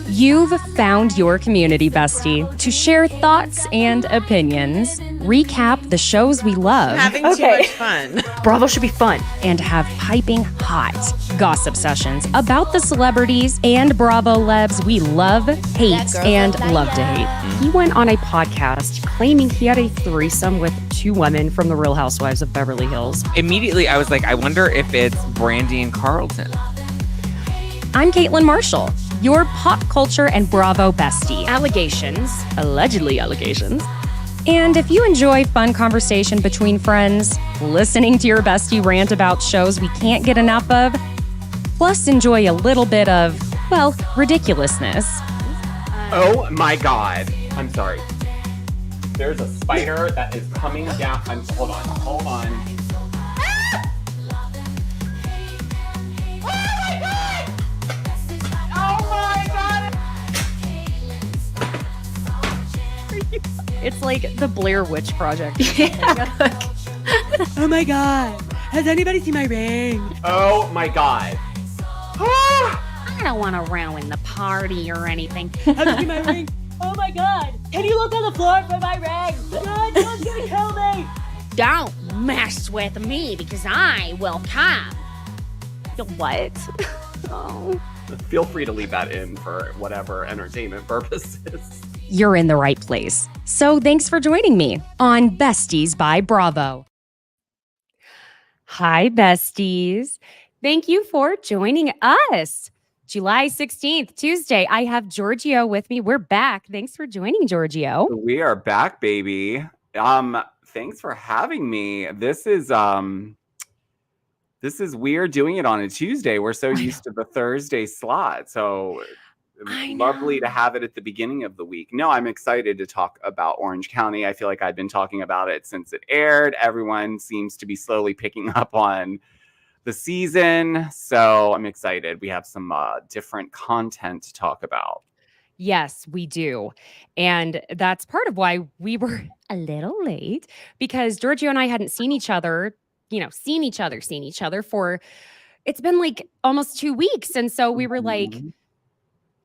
You've found your community bestie to share thoughts and opinions, recap the shows we love, Having too much fun. Bravo should be fun. and have piping hot gossip sessions about the celebrities and Bravo lebs we love, hate, and love to hate. He went on a podcast claiming he had a threesome with 2 women from the Real Housewives of Beverly Hills. Immediately, I was like, I wonder if it's Brandy and Carlton. I'm Caitlin Marshall, your pop culture and Bravo bestie. Allegations, allegedly allegations. And if you enjoy fun conversation between friends, listening to your bestie rant about shows we can't get enough of, plus enjoy a little bit of, well, ridiculousness. Oh my God. I'm sorry. There's a spider that is coming down. Hold on. It's like the Blair Witch Project. Oh my God. Has anybody seen my ring? Oh my God. I don't want to ruin the party or anything. Have you seen my ring? Oh my God. Can you look on the floor for my ring? God, someone's gonna kill me. Don't mess with me because I will come. What? Oh. Feel free to leave that in for whatever entertainment purposes. You're in the right place. So thanks for joining me on Besties by Bravo. Hi, besties. Thank you for joining us. July 16th, Tuesday. I have Giorgio with me. We're back. Thanks for joining, Giorgio. We are back, baby. Thanks for having me. This is weird doing it on a Tuesday. We're so used to the Thursday slot. So lovely to have it at the beginning of the week. No, I'm excited to talk about Orange County. I feel like I've been talking about it since it aired. Everyone seems to be slowly picking up on the season. So I'm excited. We have some different content to talk about. Yes, we do. And that's part of why we were a little late, because Giorgio and I hadn't seen each other for, it's been like almost 2 weeks. And so we were like,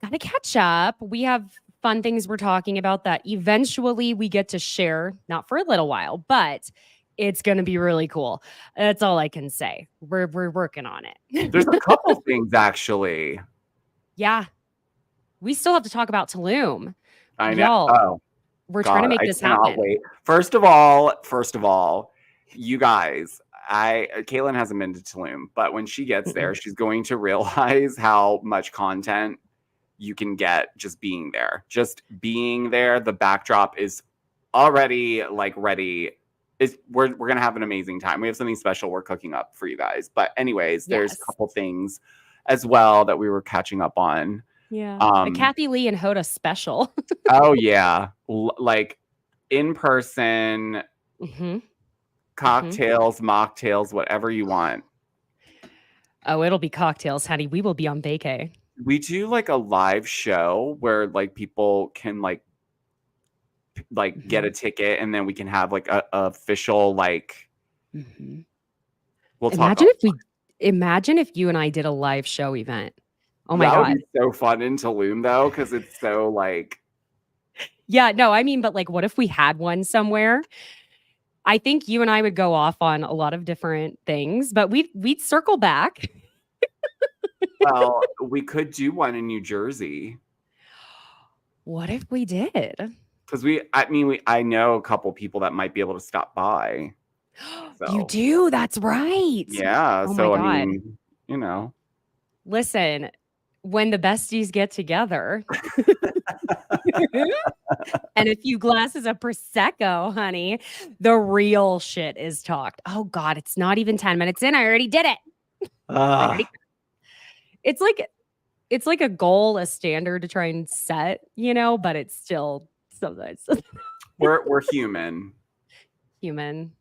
gotta catch up. We have fun things we're talking about that eventually we get to share, not for a little while, but it's going to be really cool. That's all I can say. We're working on it. There's a couple things, actually. Yeah. We still have to talk about Tulum. I know. Y'all, we're trying to make this happen. Wait. First of all, you guys, Caitlin hasn't been to Tulum, but when she gets there, she's going to realize how much content you can get just being there. Just being there. The backdrop is already like ready. We're gonna have an amazing time. We have something special we're cooking up for you guys. But anyways, there's a couple things as well that we were catching up on. Yeah. The Kathy Lee and Hoda special. Oh yeah. Like in person, cocktails, mocktails, whatever you want. Oh, it'll be cocktails, honey. We will be on vacay. We do like a live show where like people can like get a ticket, and then we can have like a official like. We'll talk. Imagine if you and I did a live show event. Oh my God, would be so fun in Tulum though, because it's so like. Yeah, no, I mean, but like, what if we had one somewhere? I think you and I would go off on a lot of different things, but we'd circle back. Well, we could do one in New Jersey. What if we did? Because I know a couple people that might be able to stop by. So. You do? That's right. Yeah. Oh so, my God. I mean, you know. Listen, when the besties get together and a few glasses of Prosecco, honey, the real shit is talked. Oh God, it's not even 10 minutes in. I already did it. It's like a goal, a standard to try and set, but it's still sometimes. We're human. Human.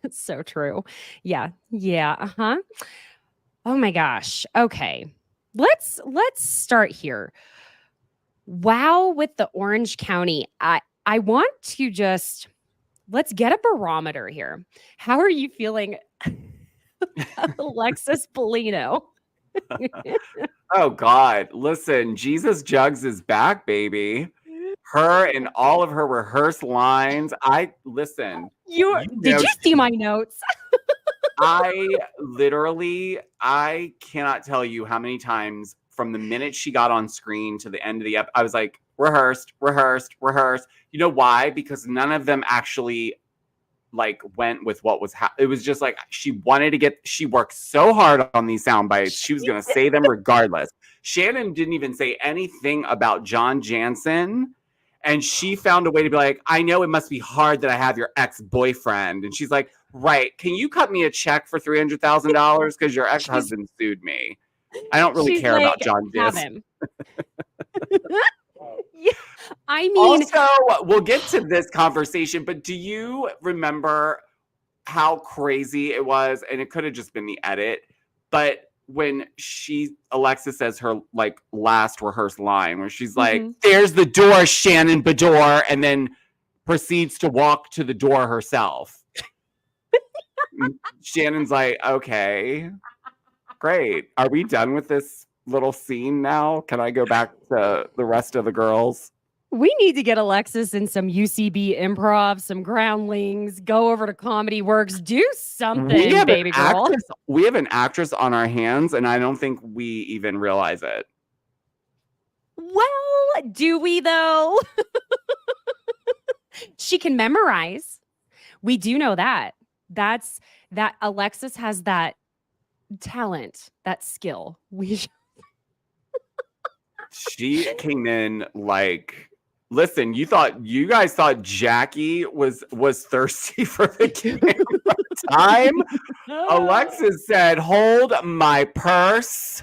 It's so true. Yeah. Yeah. Uh-huh. Oh my gosh. Okay. Let's start here. Wow, with the Orange County. I want to let's get a barometer here. How are you feeling, Alexis Bellino? Oh God. Listen, Jesus Jugs is back, baby. Her and all of her rehearsed lines. Listen, Did you see my notes? I cannot tell you how many times from the minute she got on screen to the end of the I was like, rehearsed, rehearsed, rehearsed. You know why? Because none of them actually like went with what was it was just like she worked so hard on these sound bites. She was going to say them regardless. Shannon didn't even say anything about John Jansen. And she found a way to be like, I know it must be hard that I have your ex-boyfriend. And she's like, right. Can you cut me a check for $300,000? Because your ex-husband sued me. I don't really care about John Jansen. Yeah, I mean, also, we'll get to this conversation, but do you remember how crazy it was? And it could have just been the edit, but when Alexis says her like last rehearsed line where she's like, there's the door, Shannon Beador, and then proceeds to walk to the door herself. Shannon's like, okay, great. Are we done with this little scene now? Can I go back to the rest of the girls? We need to get Alexis in some UCB improv, some groundlings, go over to Comedy Works, do something, baby girl. We have an actress on our hands, and I don't think we even realize it. Well, do we though? She can memorize. We do know that. That Alexis has that talent, that skill. She came in like, listen, you guys thought Jackie was thirsty for the camera time. Alexis said, hold my purse.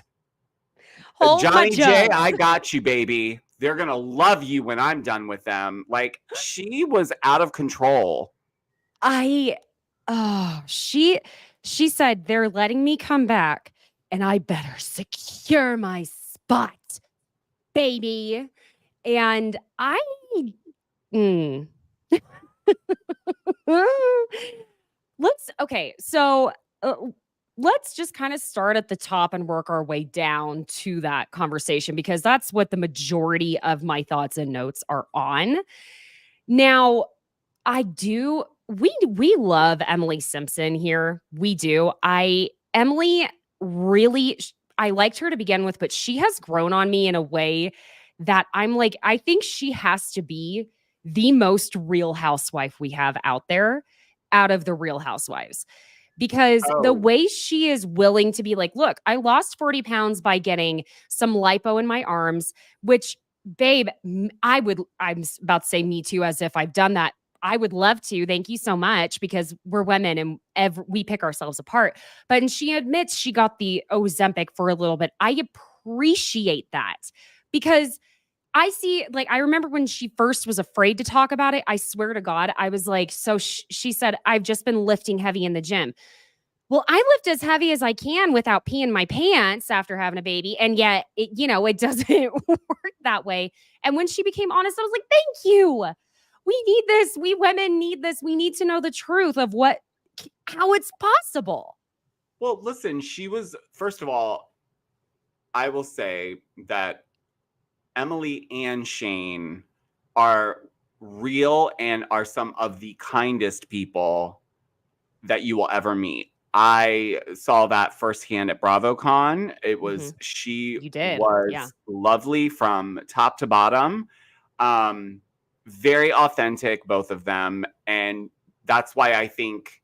Johnny J, I got you, baby. They're going to love you when I'm done with them. Like, she was out of control. She said, they're letting me come back and I better secure my spot, baby. And let's just kind of start at the top and work our way down to that conversation, because that's what the majority of my thoughts and notes are on. Now, we love Emily Simpson here. We do. Emily really, I liked her to begin with, but she has grown on me in a way that I'm like, I think she has to be the most real housewife we have out there out of the Real Housewives. Because the way she is willing to be like, look, I lost 40 pounds by getting some lipo in my arms, which, babe, I'm about to say me too, as if I've done that. I would love to. Thank you so much, because we're women and we pick ourselves apart. But she admits she got the Ozempic for a little bit. I appreciate that, because I remember when she first was afraid to talk about it. I swear to God, I was like, so she said, I've just been lifting heavy in the gym. Well, I lift as heavy as I can without peeing my pants after having a baby. And yet, it doesn't work that way. And when she became honest, I was like, thank you. We need this. We women need this. We need to know the truth of how it's possible. Well, listen, first of all, I will say that Emily and Shane are real and are some of the kindest people that you will ever meet. I saw that firsthand at BravoCon. It was, lovely from top to bottom. Very authentic, both of them. And that's why I think,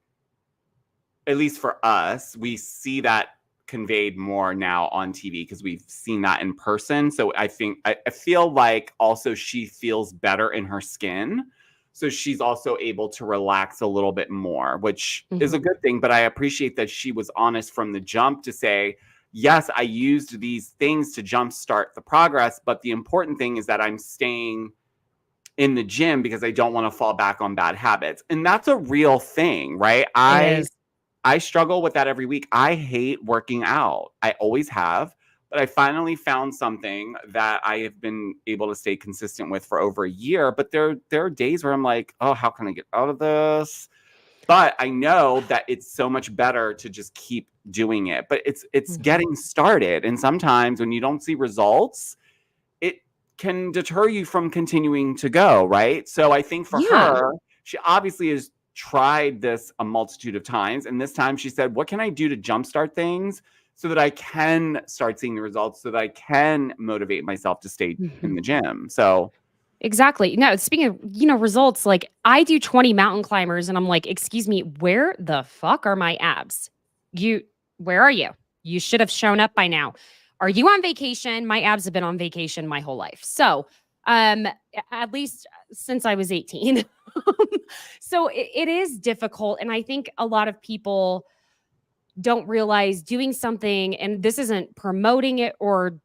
at least for us, we see that conveyed more now on TV because we've seen that in person. So I feel like also she feels better in her skin. So she's also able to relax a little bit more, which is a good thing. But I appreciate that she was honest from the jump to say, yes, I used these things to jumpstart the progress. But the important thing is that I'm staying in the gym because I don't want to fall back on bad habits. And that's a real thing, right? I struggle with that every week. I hate working out. I always have, but I finally found something that I have been able to stay consistent with for over a year. But there are days where I'm like, oh, how can I get out of this? But I know that it's so much better to just keep doing it, but it's getting started. And sometimes when you don't see results, it can deter you from continuing to go, right? So I think for her, she obviously has tried this a multitude of times. And this time she said, what can I do to jumpstart things so that I can start seeing the results, so that I can motivate myself to stay in the gym? So exactly. No, speaking of, results, like I do 20 mountain climbers and I'm like, excuse me, where the fuck are my abs? Where are you? You should have shown up by now. Are you on vacation? My abs have been on vacation my whole life. So, at least since I was 18. So it is difficult. And I think a lot of people don't realize doing something, and this isn't promoting it or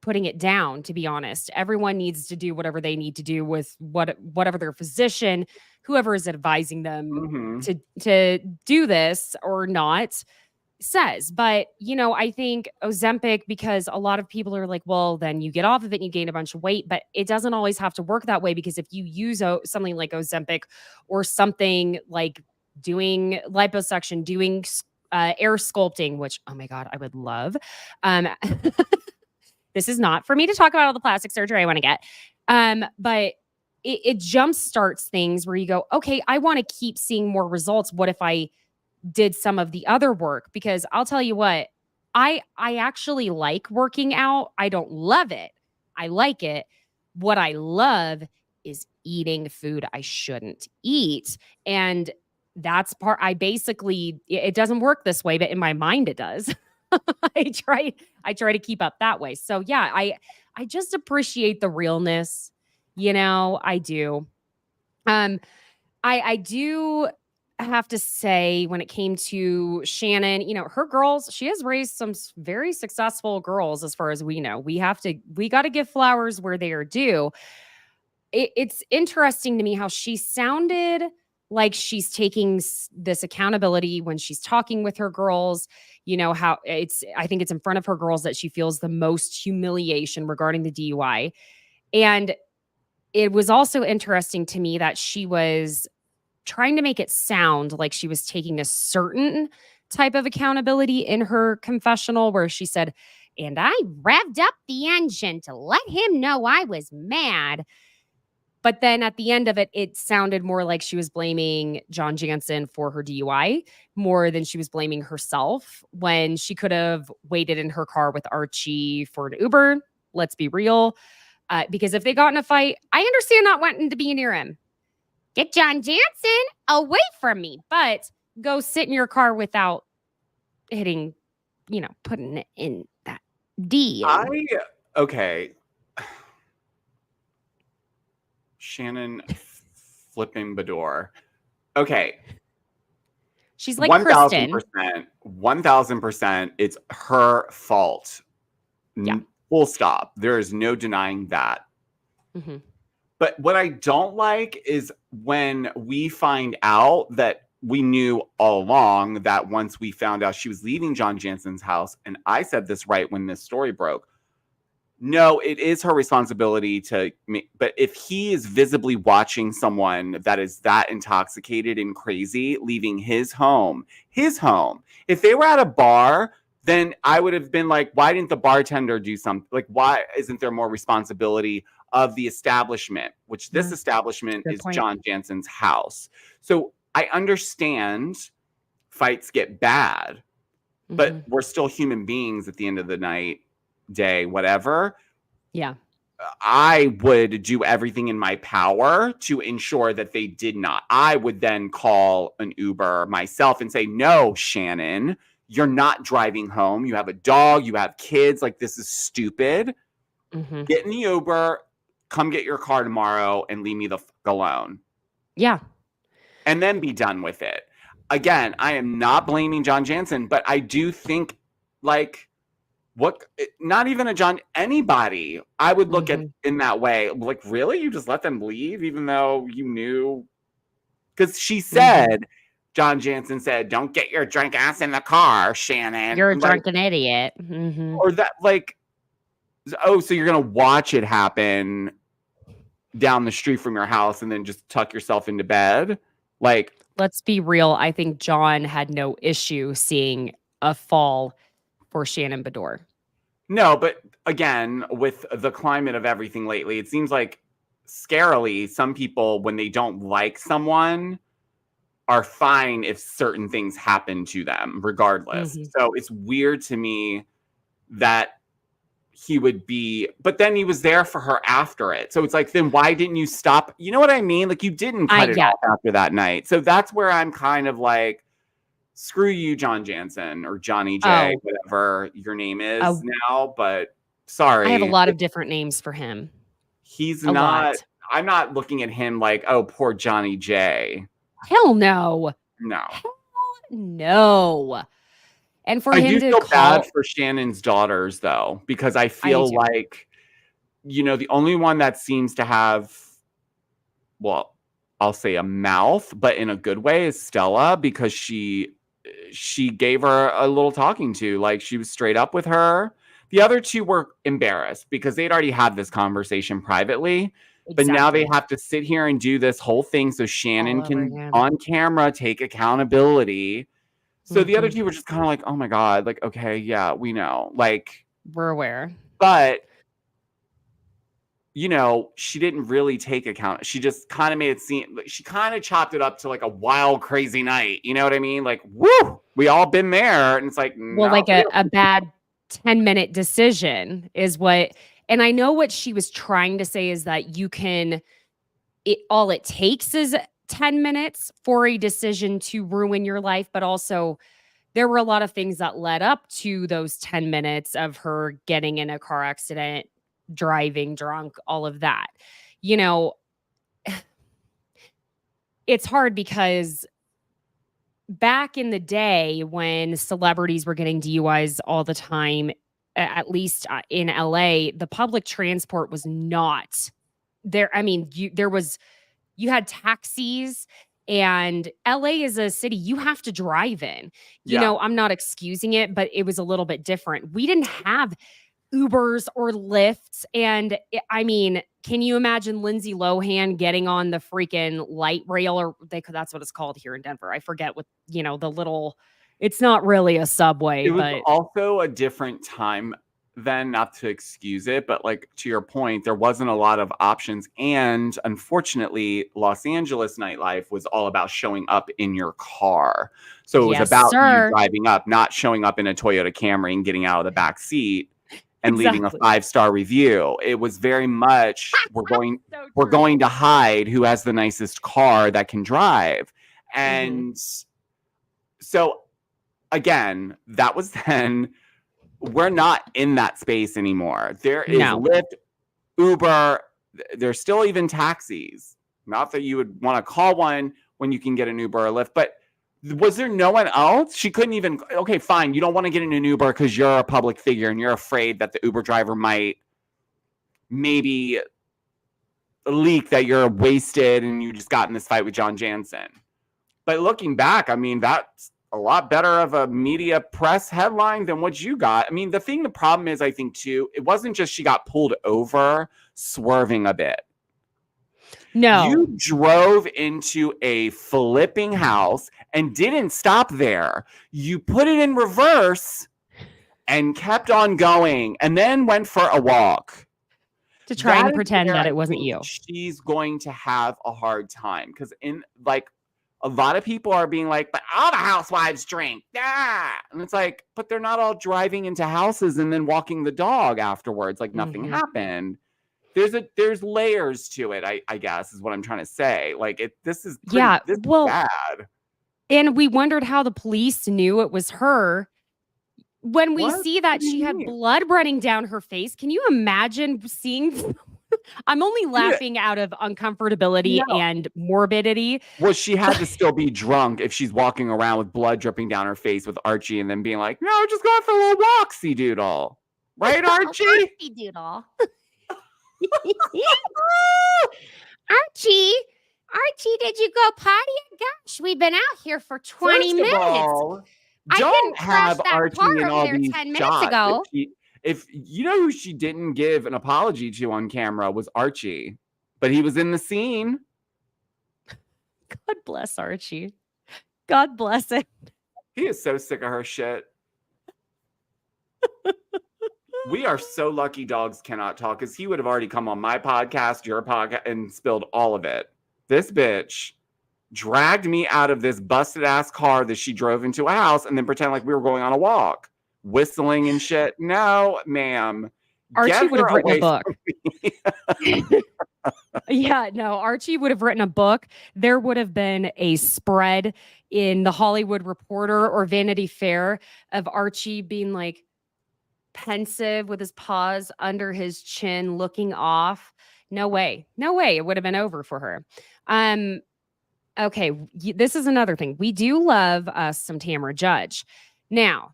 putting it down, to be honest. Everyone needs to do whatever they need to do with whatever their physician, whoever is advising them to do this or not, says. But, I think Ozempic, because a lot of people are like, well, then you get off of it and you gain a bunch of weight, but it doesn't always have to work that way, because if you use something like Ozempic or something like doing liposuction, doing air sculpting, which, oh my God, I would love. This is not for me to talk about all the plastic surgery I want to get. But it jump starts things where you go, okay, I want to keep seeing more results. What if I did some of the other work? Because I'll tell you what, I actually like working out. I don't love it. I like it. What I love is eating food I shouldn't eat. And that's it doesn't work this way, but in my mind it does. I try to keep up that way. So yeah, I just appreciate the realness. I do. I do have to say, when it came to Shannon, her girls, she has raised some very successful girls as far as we know. We got to give flowers where they are due. It's interesting to me how she sounded like she's taking this accountability when she's talking with her girls. How I think it's in front of her girls that she feels the most humiliation regarding the DUI. And it was also interesting to me that she was trying to make it sound like she was taking a certain type of accountability in her confessional, where she said, and I revved up the engine to let him know I was mad. But then at the end of it, it sounded more like she was blaming John Jansen for her DUI more than she was blaming herself, when she could have waited in her car with Archie for an Uber. Let's be real. Because if they got in a fight, I understand not wanting to be near him. Get John Jansen away from me. But go sit in your car without hitting, putting it in that D. Okay. Shannon flipping Beador. Okay. She's like 1,000%, Kristen. 1,000%. It's her fault. Yeah. Full stop. There is no denying that. Mm-hmm. But what I don't like is when we find out that we knew all along, that once we found out she was leaving John Jansen's house, and I said this right when this story broke, no, it is her responsibility but if he is visibly watching someone that is that intoxicated and crazy leaving his home, if they were at a bar, then I would have been like, why didn't the bartender do something? Like, why isn't there more responsibility of the establishment, which this establishment is John Jansen's house? So I understand fights get bad, but we're still human beings at the end of the day, whatever. Yeah. I would do everything in my power to ensure that they did not. I would then call an Uber myself and say, no, Shannon, you're not driving home. You have a dog, you have kids. Like, this is stupid. Get in the Uber, come get your car tomorrow and leave me the fuck alone. Yeah. And then be done with it. Again, I am not blaming John Jansen, but I do think, like, not even anybody, I would look at in that way. Like, really? You just let them leave even though you knew? Because she said, John Jansen said, don't get your drunk ass in the car, Shannon. You're a drunken idiot. Or that, like, oh, so you're going to watch it happen down the street from your house and then just tuck yourself into bed? Like, let's be real. I think John had no issue seeing a fall for Shannon Beador. No, but again, with the climate of everything lately, it seems like scarily some people, when they don't like someone, are fine if certain things happen to them regardless. Mhm. So it's weird to me that he would be, but then he was there for her after it. So it's like, then why didn't you stop? You know what I mean? Like, you didn't cut it Yeah. off after that night. So that's where I'm kind of like, screw you, John Jansen or Johnny J, whatever your name is now. But sorry, I have a lot of different names for him. he's A not. lot. I'm not looking at him like, oh, poor Johnny J. Hell no. No. Hell no. And for I him do to feel call bad for Shannon's daughters, though, because I feel too. like, the only one that seems to have, well, I'll say a mouth, but in a good way, is Stella, because she gave her a little talking to. Like, she was straight up with her. The other two were embarrassed because they'd already had this conversation privately. But now they have to sit here and do this whole thing so Shannon All over can, again. on camera, take accountability. So the other two were just kind of like, oh my God, like, okay, yeah, we know. Like, We're aware. but, she didn't really take account. She just kind of made it seem, she kind of chopped it up to like a wild, crazy night. You know what I mean? Like, woo, we all been there. And it's like, Well, like a bad 10-minute decision is what, and I know what she was trying to say is that all it takes is 10 minutes for a decision to ruin your life, but also there were a lot of things that led up to those 10 minutes of her getting in a car accident, driving drunk, all of that. It's hard because back in the day when celebrities were getting DUIs all the time, at least in LA, the public transport was not there. I mean, you had taxis, and LA is a city you have to drive in. I'm not excusing it, but it was a little bit different. We didn't have Ubers or Lyfts. And I mean, can you imagine Lindsay Lohan getting on the freaking light rail, or that's what it's called here in Denver. I forget what, the little, it's not really a subway, It was but also a different time then, not to excuse it, but like, to your point, there wasn't a lot of options. And unfortunately, Los Angeles nightlife was all about showing up in your car. So it was about you driving up, not showing up in a Toyota Camry and getting out of the back seat and leaving a 5-star review. It was very much, we're going to hide who has the nicest car that can drive. And so again, that was then. We're not in that space anymore. There is Lyft, Uber. There's still even taxis. Not that you would want to call one when you can get an Uber or Lyft, but was there no one else? She couldn't even, okay, fine. You don't want to get in an Uber because you're a public figure and you're afraid that the Uber driver might maybe leak that you're wasted and you just got in this fight with John Jansen. But looking back, I mean, that's a lot better of a media press headline than what you got. I mean, the problem is, I think too, it wasn't just she got pulled over swerving a bit. No. You drove into a flipping house and didn't stop there. You put it in reverse and kept on going and then went for a walk. To try and pretend that it wasn't you. She's going to have a hard time because a lot of people are being like, but all the housewives drink. Yeah. And it's like, but they're not all driving into houses and then walking the dog afterwards like nothing happened. There's layers to it, I guess, is what I'm trying to say. Like, this is bad. And we wondered how the police knew it was her. When we see that she had blood running down her face, can you imagine seeing... I'm only laughing out of uncomfortability and morbidity. Well, she had to still be drunk if she's walking around with blood dripping down her face with Archie and then being like, no, we're just going for a little walksy doodle. Right, Archie? Walksy doodle. Archie, did you go potty? Gosh, we've been out here for 20 minutes. I didn't have Archie in all these 10 minutes ago. If you know who she didn't give an apology to on camera was Archie, but he was in the scene. God bless Archie. God bless it. He is so sick of her shit. We are so lucky dogs cannot talk, because he would have already come on my podcast, your podcast, and spilled all of it. This bitch dragged me out of this busted ass car that she drove into a house and then pretend like we were going on a walk, whistling and shit. No, ma'am. Archie would have written a book. Me. Yeah, no, Archie would have written a book. There would have been a spread in the Hollywood Reporter or Vanity Fair of Archie being like pensive with his paws under his chin, looking off. No way. No way. It would have been over for her. Okay, this is another thing. We do love us some Tamra Judge. Now,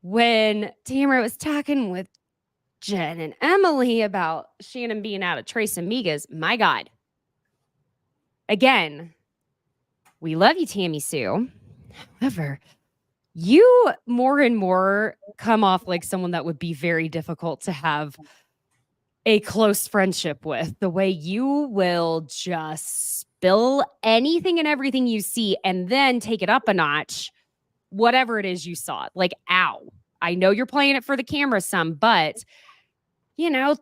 when Tamra was talking with Jen and Emily about Shannon being out of Tres Amigas, my God. Again, we love you, Tammy Sue. However, you more and more come off like someone that would be very difficult to have a close friendship with. The way you will just spill anything and everything you see and then take it up a notch, whatever it is you saw. Like, ow. I know you're playing it for the camera some, but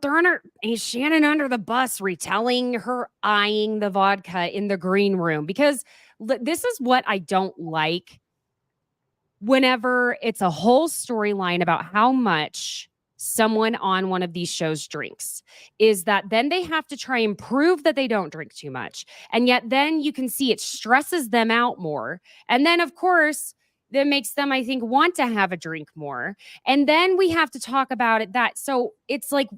throwing Shannon under the bus, retelling her eyeing the vodka in the green room, because this is what I don't like whenever it's a whole storyline about how much someone on one of these shows drinks, is that then they have to try and prove that they don't drink too much. And yet then you can see it stresses them out more. And then, of course, that makes them, I think, want to have a drink more. And then we have to talk about it so it's like,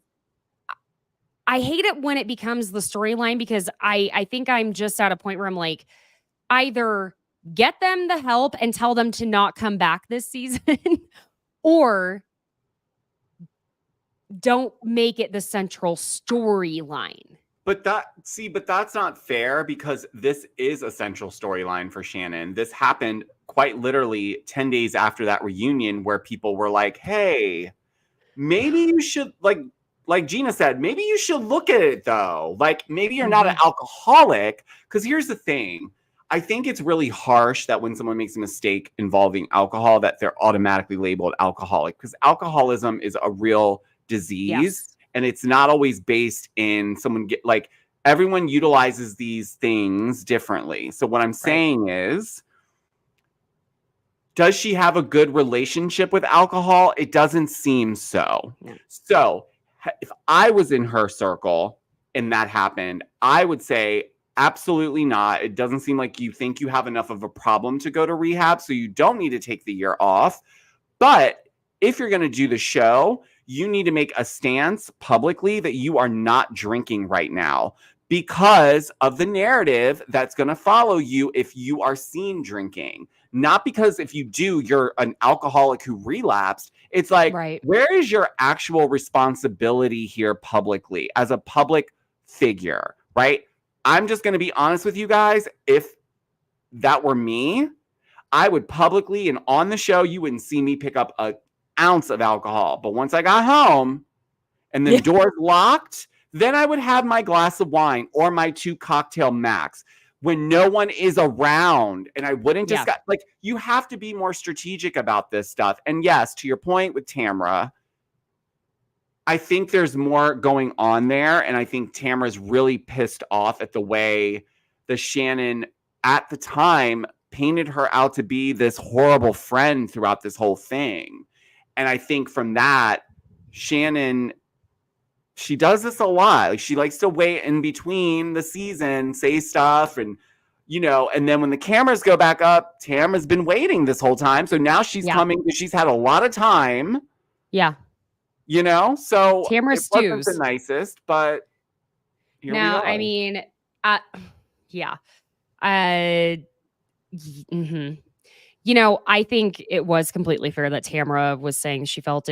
I hate it when it becomes the storyline, because I think I'm just at a point where I'm like, either get them the help and tell them to not come back this season or don't make it the central storyline. But that's not fair, because this is a central storyline for Shannon. This happened quite literally 10 days after that reunion, where people were like, hey, maybe you should, like Gina said, maybe you should look at it though. Like, maybe you're not an alcoholic. Because here's the thing. I think it's really harsh that when someone makes a mistake involving alcohol, that they're automatically labeled alcoholic, because alcoholism is a real disease. Yes. And it's not always based in someone everyone utilizes these things differently. So what I'm saying is, does she have a good relationship with alcohol? It doesn't seem so. Yeah. So if I was in her circle and that happened, I would say absolutely not. It doesn't seem like you think you have enough of a problem to go to rehab, so you don't need to take the year off. But if you're going to do the show, you need to make a stance publicly that you are not drinking right now, because of the narrative that's going to follow you if you are seen drinking. Not because if you do, you're an alcoholic who relapsed. It's like, Where is your actual responsibility here publicly as a public figure, right? I'm just going to be honest with you guys. If that were me, I would publicly and on the show, you wouldn't see me pick up an ounce of alcohol. But once I got home and the doors locked, then I would have my glass of wine or my 2 cocktail max when no one is around. And I wouldn't just you have to be more strategic about this stuff. And yes, to your point with Tamra, I think there's more going on there. And I think Tamra's really pissed off at the way the Shannon at the time painted her out to be this horrible friend throughout this whole thing. And I think from that, Shannon, she does this a lot. Like, she likes to wait in between the season, say stuff, and and then when the cameras go back up, Tamra's been waiting this whole time. So now she's coming because she's had a lot of time. Yeah. So Tamra wasn't the nicest, but here we go. I mean, yeah. I think it was completely fair that Tamra was saying she felt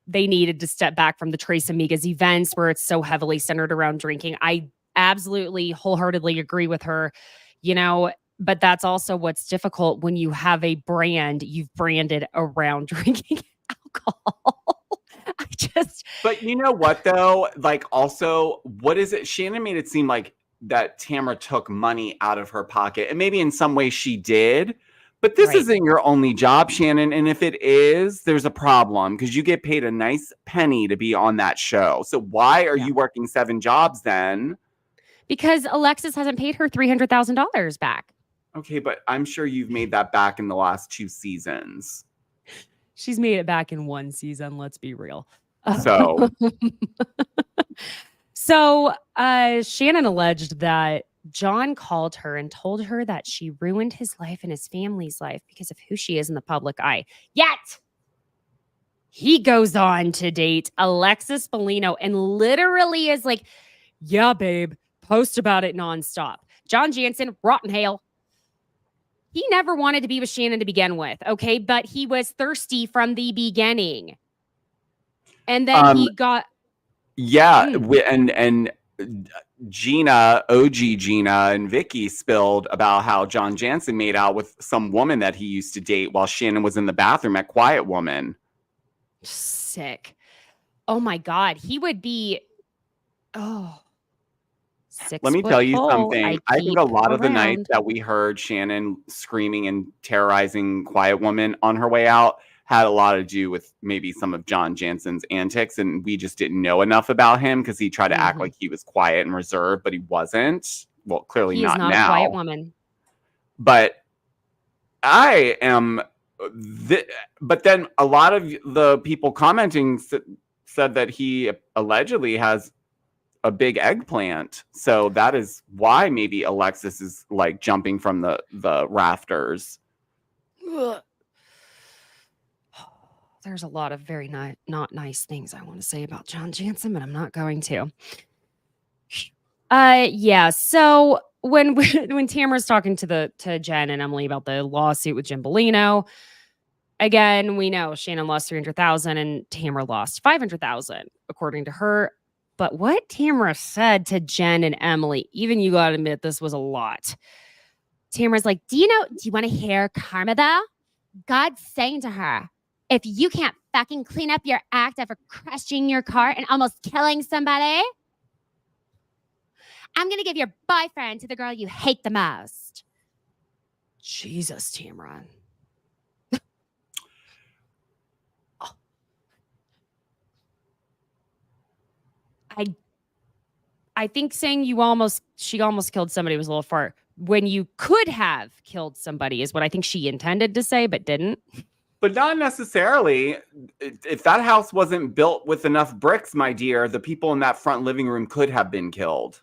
they needed to step back from the Tres Amigas events where it's so heavily centered around drinking. I absolutely wholeheartedly agree with her, but that's also what's difficult when you have a brand you've branded around drinking alcohol. But you know what though? Also, what is it? Shannon made it seem like that Tamra took money out of her pocket, and maybe in some way she did. But this Right. isn't your only job, Shannon. And if it is, there's a problem because you get paid a nice penny to be on that show. So why are Yeah. you working 7 jobs then? Because Alexis hasn't paid her $300,000 back. Okay, but I'm sure you've made that back in the last 2 seasons. She's made it back in 1 season, let's be real. So, So Shannon alleged that John called her and told her that she ruined his life and his family's life because of who she is in the public eye. Yet he goes on to date Alexis Bellino and literally is like, yeah, babe, post about it nonstop. John Jansen, rotten hail. He never wanted to be with Shannon to begin with, okay? But he was thirsty from the beginning. And then he got... yeah, and Gina, OG Gina, and Vicky spilled about how John Jansen made out with some woman that he used to date while Shannon was in the bathroom at Quiet Woman. Sick. Oh my God. He would be... Oh... 6 Let me foot tell you pole, something. I think a lot of the nights around. that we heard Shannon screaming and terrorizing Quiet Woman on her way out had a lot to do with maybe some of John Jansen's antics, and we just didn't know enough about him because he tried to act like he was quiet and reserved, but he wasn't. Well, clearly He not is not now. a quiet woman. But I am... but then a lot of the people commenting said that he allegedly has a big eggplant. So that is why maybe Alexis is like jumping from the rafters. There's a lot of very not nice things I want to say about John Jansen, but I'm not going to. Yeah. So when Tamra's talking to Jen and Emily about the lawsuit with Jim Bellino, again, we know Shannon lost $300,000 and Tamra lost $500,000, according to her. But what Tamra said to Jen and Emily, even you got to admit this was a lot. Tamra's like, do you want to hear karma though? God's saying to her, if you can't fucking clean up your act after crashing your car and almost killing somebody, I'm going to give your boyfriend to the girl you hate the most. Jesus, Tamra. I think saying she almost killed somebody was a little far. When you could have killed somebody is what I think she intended to say, but didn't. But not necessarily. If that house wasn't built with enough bricks, my dear, the people in that front living room could have been killed.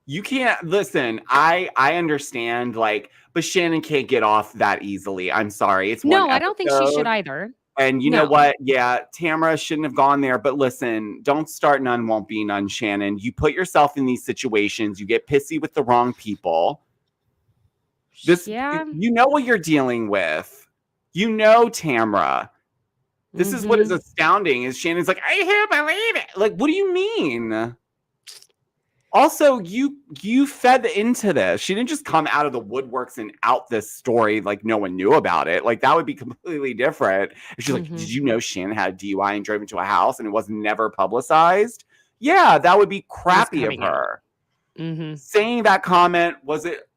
You can't listen. I understand, but Shannon can't get off that easily. I'm sorry. It's no, I don't think she should either. And you know what? Yeah, Tamra shouldn't have gone there. But listen, don't start none, won't be none, Shannon. You put yourself in these situations. You get pissy with the wrong people. You know what you're dealing with. You know, Tamra. This is what is astounding is Shannon's like, I can't believe it. Like, what do you mean? Also, you fed into this. She didn't just come out of the woodworks and out this story like no one knew about it. Like that would be completely different. And she's like, did you know Shannon had a DUI and drove into a house and it was never publicized? Yeah, that would be crappy of her. Saying that comment, was it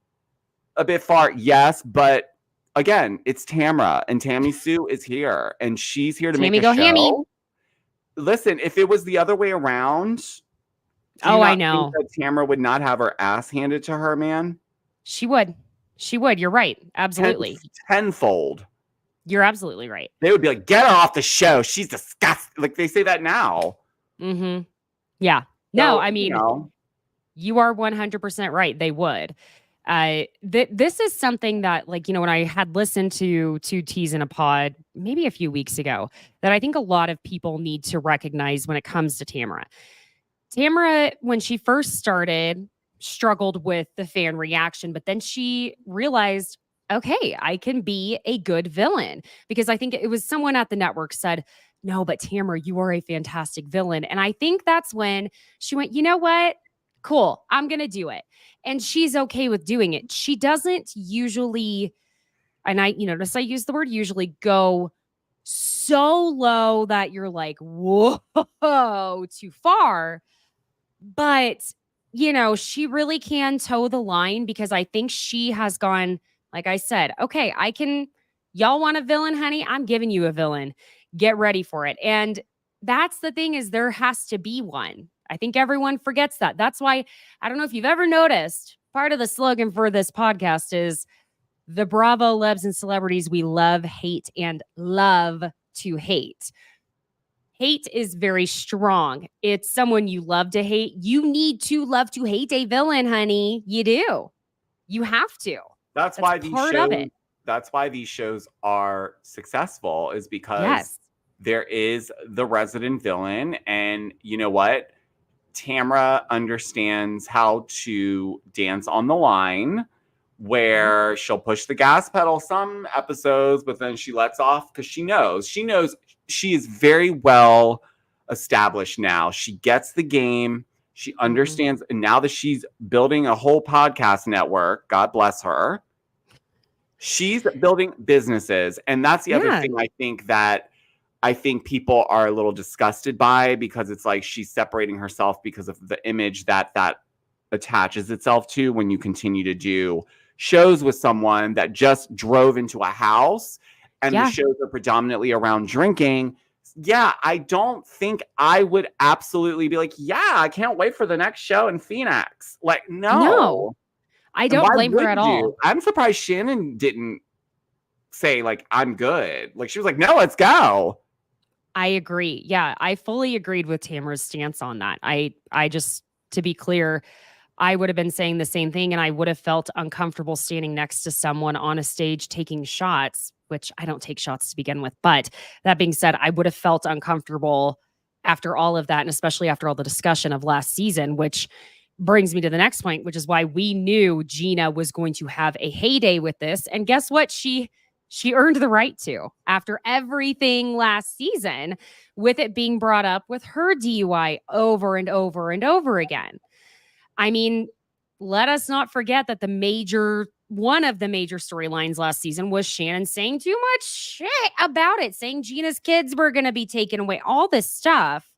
a bit far? Yes, but again, it's Tamra and Tammy Sue is here and she's here to make a show. Hammy. Listen, if it was the other way around... I know. Think that Tamra would not have her ass handed to her, man? She would. She would. You're right. Absolutely. Tenfold. You're absolutely right. They would be like, get her off the show. She's disgusting. Like they say that now. Yeah. No, I mean, you are 100% right. They would. This is something that, when I had listened to Two Teas in a Pod, maybe a few weeks ago, that I think a lot of people need to recognize when it comes to Tamra. Tamra, when she first started, struggled with the fan reaction, but then she realized, okay, I can be a good villain. Because I think it was someone at the network said, no, but Tamra, you are a fantastic villain. And I think that's when she went, you know what? Cool, I'm going to do it. And she's okay with doing it. She doesn't usually, and I use the word usually, go so low that you're like, whoa, too far. But, she really can toe the line because I think she has gone Like I said, okay, y'all want a villain, honey? I'm giving you a villain. Get ready for it. And that's the thing, is there has to be one. I think everyone forgets that. That's why, I don't know if you've ever noticed, part of the slogan for this podcast is the Bravo Lebs and Celebrities we love, hate, and love to hate. Hate is very strong. It's someone you love to hate. You need to love to hate a villain, honey. You do. You have to. That's why these part shows, of it. that's why these shows are successful, is because Yes. there is the resident villain. And you know what? Tamra understands how to dance on the line, where she'll push the gas pedal some episodes, but then she lets off because she knows she is very well established now. She gets the game. She understands. And now that she's building a whole podcast network, God bless her, she's building businesses. And that's the other thing I think people are a little disgusted by, because it's like she's separating herself because of the image that attaches itself to when you continue to do shows with someone that just drove into a house and the shows are predominantly around drinking. Yeah, I don't think I would absolutely be like, yeah, I can't wait for the next show in Phoenix. Like, no. I don't blame her at all. I'm surprised Shannon didn't say, like, I'm good. Like, she was like, no, let's go. I agree. Yeah, I fully agreed with Tamara's stance on that. I just, to be clear, I would have been saying the same thing, and I would have felt uncomfortable standing next to someone on a stage taking shots, which I don't take shots to begin with. But that being said, I would have felt uncomfortable after all of that, and especially after all the discussion of last season, which brings me to the next point, which is why we knew Gina was going to have a heyday with this. And guess what? She earned the right to, after everything last season, with it being brought up with her DUI over and over and over again. I mean, let us not forget that one of the major storylines last season was Shannon saying too much shit about it, saying Gina's kids were going to be taken away, all this stuff.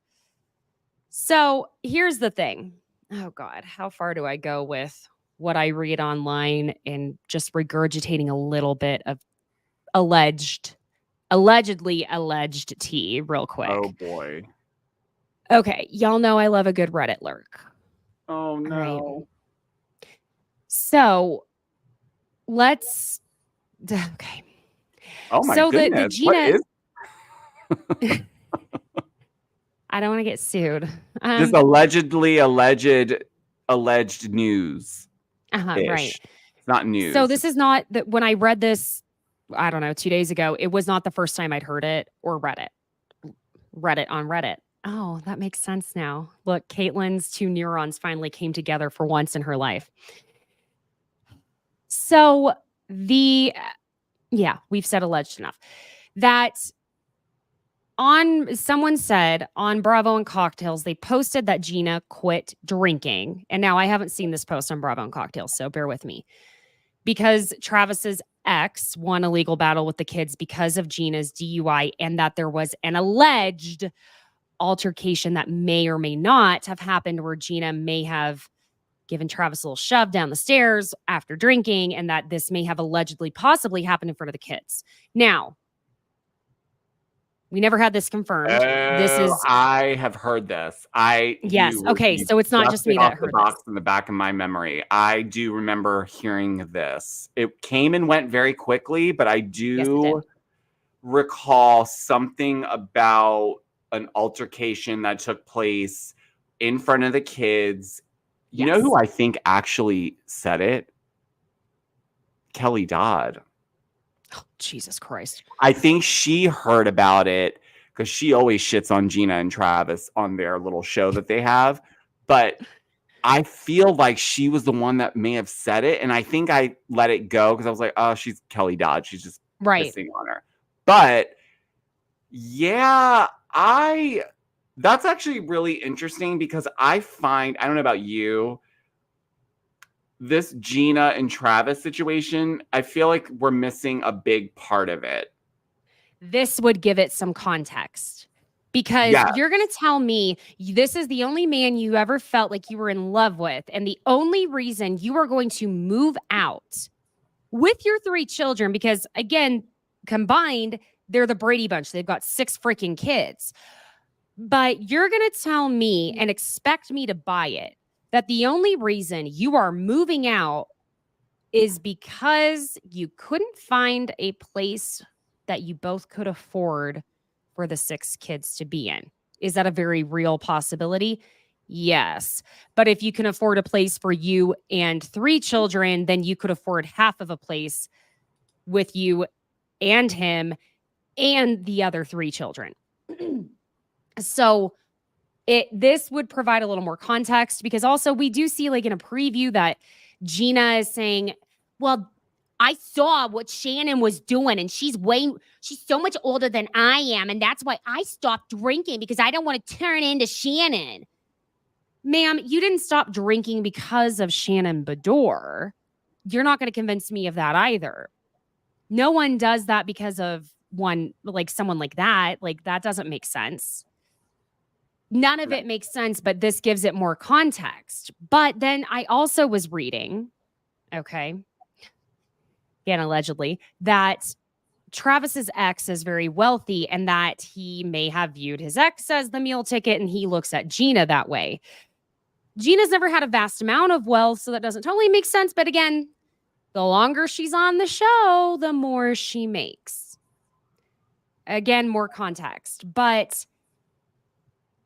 So here's the thing. Oh God, how far do I go with what I read online and just regurgitating a little bit of allegedly alleged tea real quick? Oh boy. Okay, y'all know I love a good Reddit lurk. Oh no. Right. So let's okay. Oh my so goodness. The Gina, what is I don't want to get sued. this alleged news? Right. It's not news. So this is not that when I read this, I don't know, 2 days ago, it was not the first time I'd heard it or read it on Reddit. Oh, that makes sense now. Look, Caitlin's two neurons finally came together for once in her life. So we've said alleged enough. That someone said on Bravo and Cocktails, they posted that Gina quit drinking. And now I haven't seen this post on Bravo and Cocktails, so bear with me. Because Travis's ex won a legal battle with the kids because of Gina's DUI, and that there was an alleged altercation that may or may not have happened where Gina may have given Travis a little shove down the stairs after drinking, and that this may have allegedly possibly happened in front of the kids. Now, we never had this confirmed. I have heard this. Okay, so it's not just me that heard box this. In the back of my memory, I do remember hearing this. It came and went very quickly, but I do recall something about an altercation that took place in front of the kids. You know who I think actually said it? Kelly Dodd. Oh, Jesus Christ. I think she heard about it because she always shits on Gina and Travis on their little show that they have. But I feel like she was the one that may have said it. And I think I let it go because I was like, oh, she's Kelly Dodd. She's just pissing on her. But yeah, that's actually really interesting because I don't know about you, this Gina and Travis situation, I feel like we're missing a big part of it. This would give it some context, because you're going to tell me this is the only man you ever felt like you were in love with, and the only reason you are going to move out with your 3 children, because again, combined, they're the Brady Bunch. They've got 6 freaking kids. But you're going to tell me and expect me to buy it that the only reason you are moving out is because you couldn't find a place that you both could afford for the 6 kids to be in. Is that a very real possibility? Yes. But if you can afford a place for you and 3 children, then you could afford half of a place with you and him and the other 3 children. So this would provide a little more context, because also we do see like in a preview that Gina is saying, well, I saw what Shannon was doing and she's so much older than I am. And that's why I stopped drinking, because I don't want to turn into Shannon. Ma'am, you didn't stop drinking because of Shannon Beador. You're not going to convince me of that either. No one does that because of someone like that. Like, that doesn't make sense. None of it makes sense, but this gives it more context. But then I also was reading, okay, again, allegedly, that Travis's ex is very wealthy and that he may have viewed his ex as the meal ticket, and he looks at Gina that way. Gina's never had a vast amount of wealth, so that doesn't totally make sense. But again, the longer she's on the show, the more she makes. Again, more context. But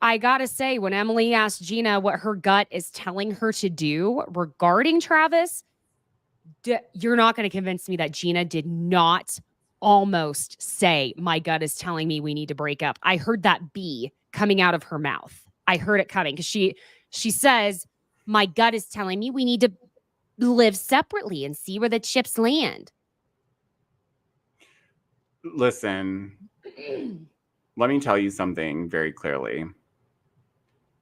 I gotta say, when Emily asked Gina what her gut is telling her to do regarding Travis, you're not going to convince me that Gina did not almost say, my gut is telling me we need to break up. I heard that B coming out of her mouth. I heard it coming, because she says, my gut is telling me we need to live separately and see where the chips land. Listen, let me tell you something very clearly.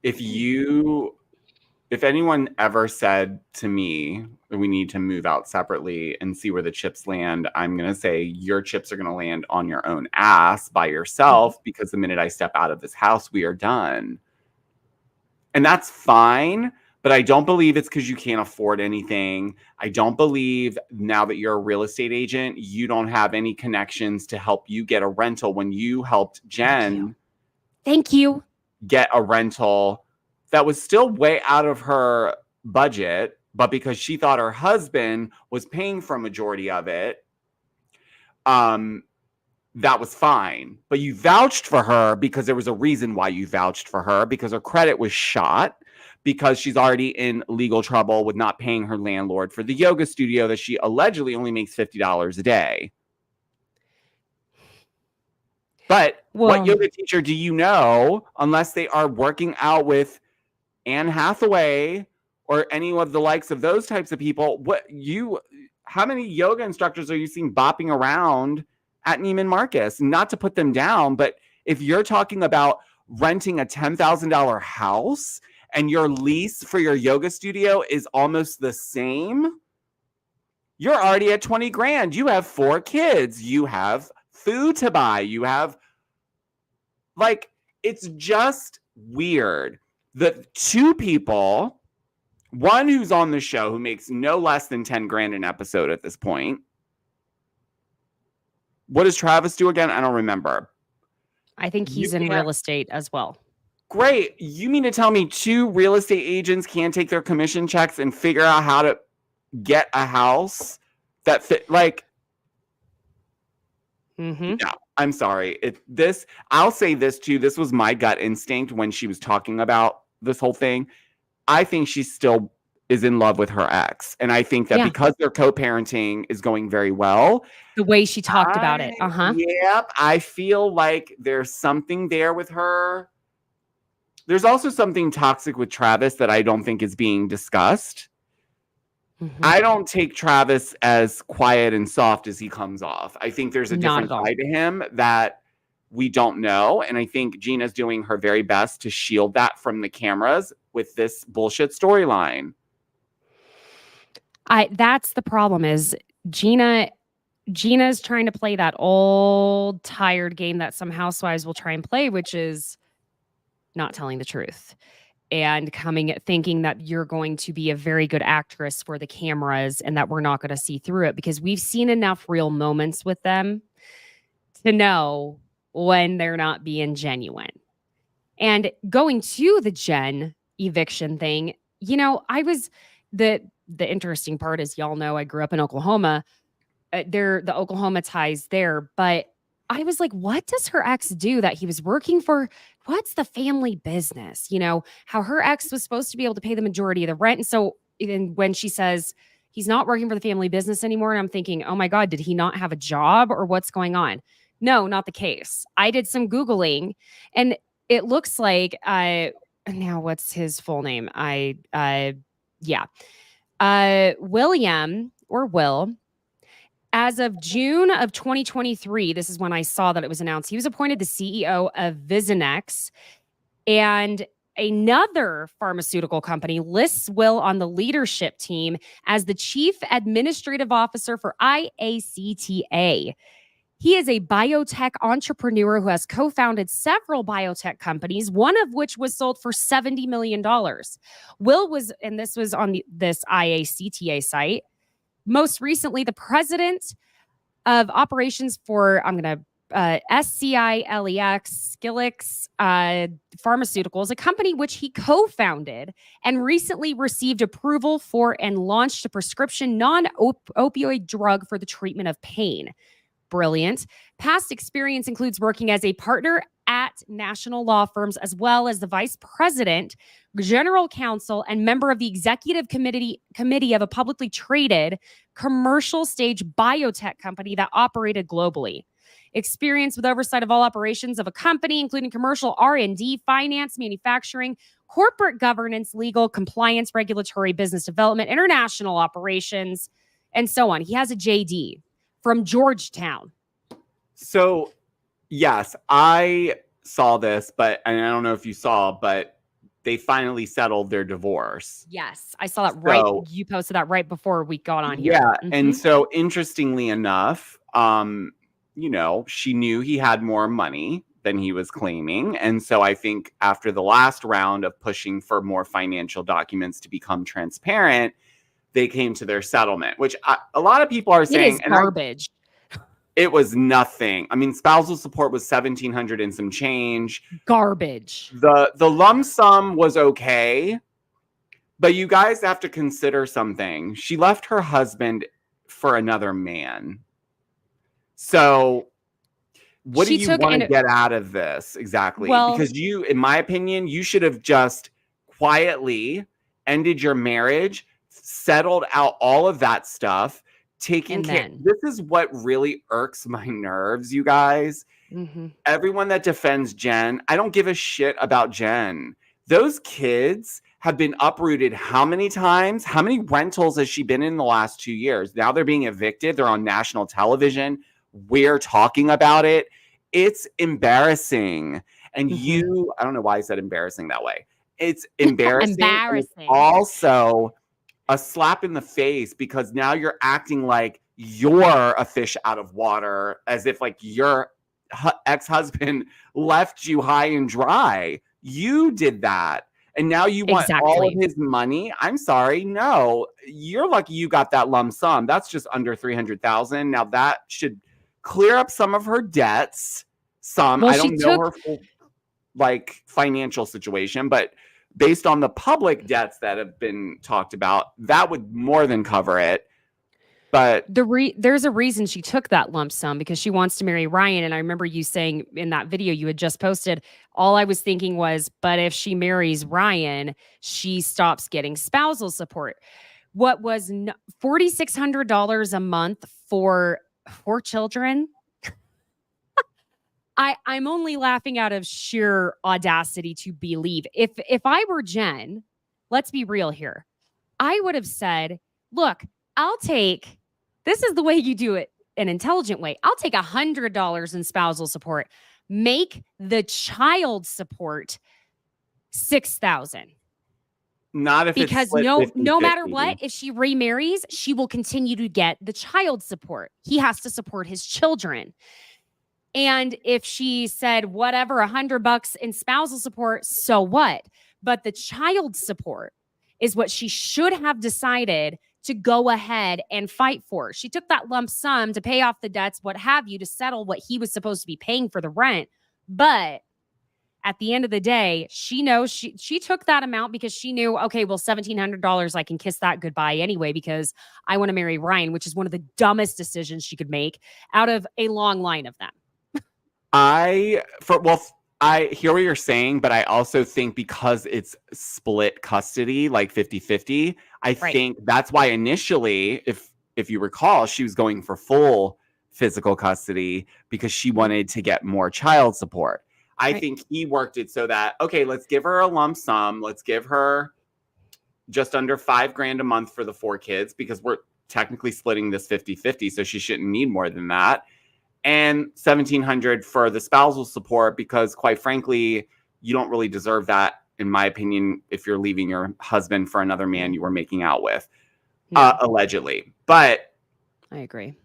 If anyone ever said to me that we need to move out separately and see where the chips land, I'm going to say your chips are going to land on your own ass by yourself, because the minute I step out of this house, we are done. And that's fine, but I don't believe it's because you can't afford anything. I don't believe now that you're a real estate agent, you don't have any connections to help you get a rental when you helped Jen. Thank you. Get a rental that was still way out of her budget, but because she thought her husband was paying for a majority of it, that was fine. But you vouched for her because there was a reason why you vouched for her, because her credit was shot, because she's already in legal trouble with not paying her landlord for the yoga studio that she allegedly only makes $50 a day. But what yoga teacher do you know, unless they are working out with Anne Hathaway or any of the likes of those types of people? How many yoga instructors are you seeing bopping around at Neiman Marcus? Not to put them down, but if you're talking about renting a $10,000 house and your lease for your yoga studio is almost the same, you're already at 20 grand. You have 4 kids. You have food to buy. You have, it's just weird. The 2 people, one who's on the show who makes no less than 10 grand an episode at this point. What does Travis do again? I don't remember. I think he's in real estate as well. Great. You mean to tell me 2 real estate agents can't take their commission checks and figure out how to get a house that fit? No, I'm sorry. I'll say this too. This was my gut instinct when she was talking about this whole thing. I think she still is in love with her ex. And I think that because their co-parenting is going very well. The way she talked about it. Yep. I feel like there's something there with her. There's also something toxic with Travis that I don't think is being discussed. I don't take Travis as quiet and soft as he comes off. I think there's a different side to him that we don't know. And I think Gina's doing her very best to shield that from the cameras with this bullshit storyline. That's the problem, is Gina's trying to play that old tired game that some housewives will try and play, which is not telling the truth. and thinking that you're going to be a very good actress for the cameras and that we're not going to see through it, because we've seen enough real moments with them to know when they're not being genuine. And going to the Jen eviction thing, the interesting part is, y'all know I grew up in Oklahoma. The Oklahoma ties there, but I was like, what does her ex do that he was working for? What's the family business? How her ex was supposed to be able to pay the majority of the rent. And so even when she says he's not working for the family business anymore, and I'm thinking, oh my God, did he not have a job or what's going on? No, not the case. I did some Googling and it looks like, now what's his full name? William or Will, as of June of 2023, this is when I saw that it was announced, he was appointed the CEO of Vizinex, and another pharmaceutical company lists Will on the leadership team as the chief administrative officer for IACTA. He is a biotech entrepreneur who has co-founded several biotech companies, one of which was sold for $70 million. Will was, and this was on this IACTA site, most recently the president of operations for, Skilix Pharmaceuticals, a company which he co-founded and recently received approval for and launched a prescription non-opioid drug for the treatment of pain. Brilliant. Past experience includes working as a partner at national law firms, as well as the vice president, general counsel, and member of the executive committee of a publicly traded commercial stage biotech company that operated globally. Experience with oversight of all operations of a company, including commercial R&D, finance, manufacturing, corporate governance, legal, compliance, regulatory, business development, international operations, and so on. He has a JD from Georgetown. So, yes, I saw this, and I don't know if you saw, but they finally settled their divorce. Yes, I saw that right. You posted that right before we got on here. Yeah, and so interestingly enough, she knew he had more money than he was claiming. And so I think after the last round of pushing for more financial documents to become transparent, they came to their settlement, which a lot of people are saying it is garbage. It was nothing. I mean, spousal support was $1,700 and some change. Garbage. The lump sum was okay, but you guys have to consider something. She left her husband for another man. So what do you want to get out of this exactly? Well, because you, in my opinion, you should have just quietly ended your marriage, settled out all of that stuff, taking care. This is what really irks my nerves, you guys. Mm-hmm. Everyone that defends Jen, I don't give a shit about Jen. Those kids have been uprooted how many times? How many rentals has she been in the last 2 years? Now they're being evicted. They're on national television. We're talking about it. It's embarrassing. And I don't know why I said embarrassing that way. It's embarrassing. Embarrassing. It's also a slap in the face, because now you're acting like you're a fish out of water, as if like your ex-husband left you high and dry. You did that. And now you want all of his money? I'm sorry. No, you're lucky you got that lump sum. That's just under $300,000. Now that should clear up some of her debts. Well, I don't know her full financial situation, but based on the public debts that have been talked about, that would more than cover it. But there's a reason she took that lump sum, because she wants to marry Ryan. And I remember you saying in that video you had just posted, all I was thinking was, but if she marries Ryan, she stops getting spousal support. What was $4,600 a month for 4 children? I'm only laughing out of sheer audacity to believe. If I were Jen, let's be real here, I would have said, look, this is the way you do it, an intelligent way. I'll take $100 in spousal support. Make the child support $6,000. Not if because it's split no matter what, if she remarries, she will continue to get the child support. He has to support his children. And if she said whatever, $100 in spousal support, so what? But the child support is what she should have decided to go ahead and fight for. She took that lump sum to pay off the debts, what have you, to settle what he was supposed to be paying for the rent. But at the end of the day, she knows she took that amount because she knew, okay, well, $1,700, I can kiss that goodbye anyway because I want to marry Ryan, which is one of the dumbest decisions she could make out of a long line of them. I hear what you're saying, but I also think because it's split custody, like 50-50, I think that's why initially, if you recall, she was going for full physical custody because she wanted to get more child support. I think he worked it so that, okay, let's give her a lump sum. Let's give her just under $5,000 a month for the 4 kids because we're technically splitting this 50-50, so she shouldn't need more than that. And $1,700 for the spousal support because, quite frankly, you don't really deserve that, in my opinion, if you're leaving your husband for another man you were making out with, allegedly. But I agree.